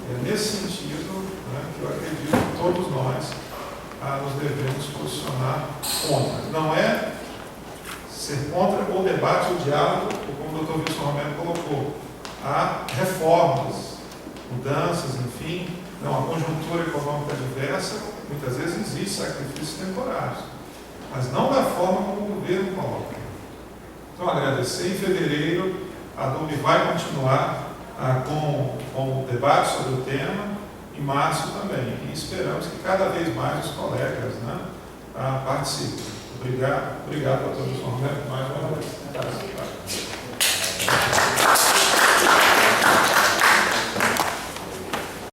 É nesse sentido que eu acredito que todos nós nos devemos posicionar contra. Não é ser contra o debate, o diálogo, como o Dr. Wilson Romero colocou. Há reformas, mudanças, enfim, a conjuntura econômica diversa, muitas vezes existe sacrifícios temporários, mas não da forma como o governo coloca. Então, agradecer. Em fevereiro, a ADOME vai continuar com o debate sobre o tema, em março também, e esperamos que cada vez mais os colegas participem. Obrigado a todos, mais uma vez.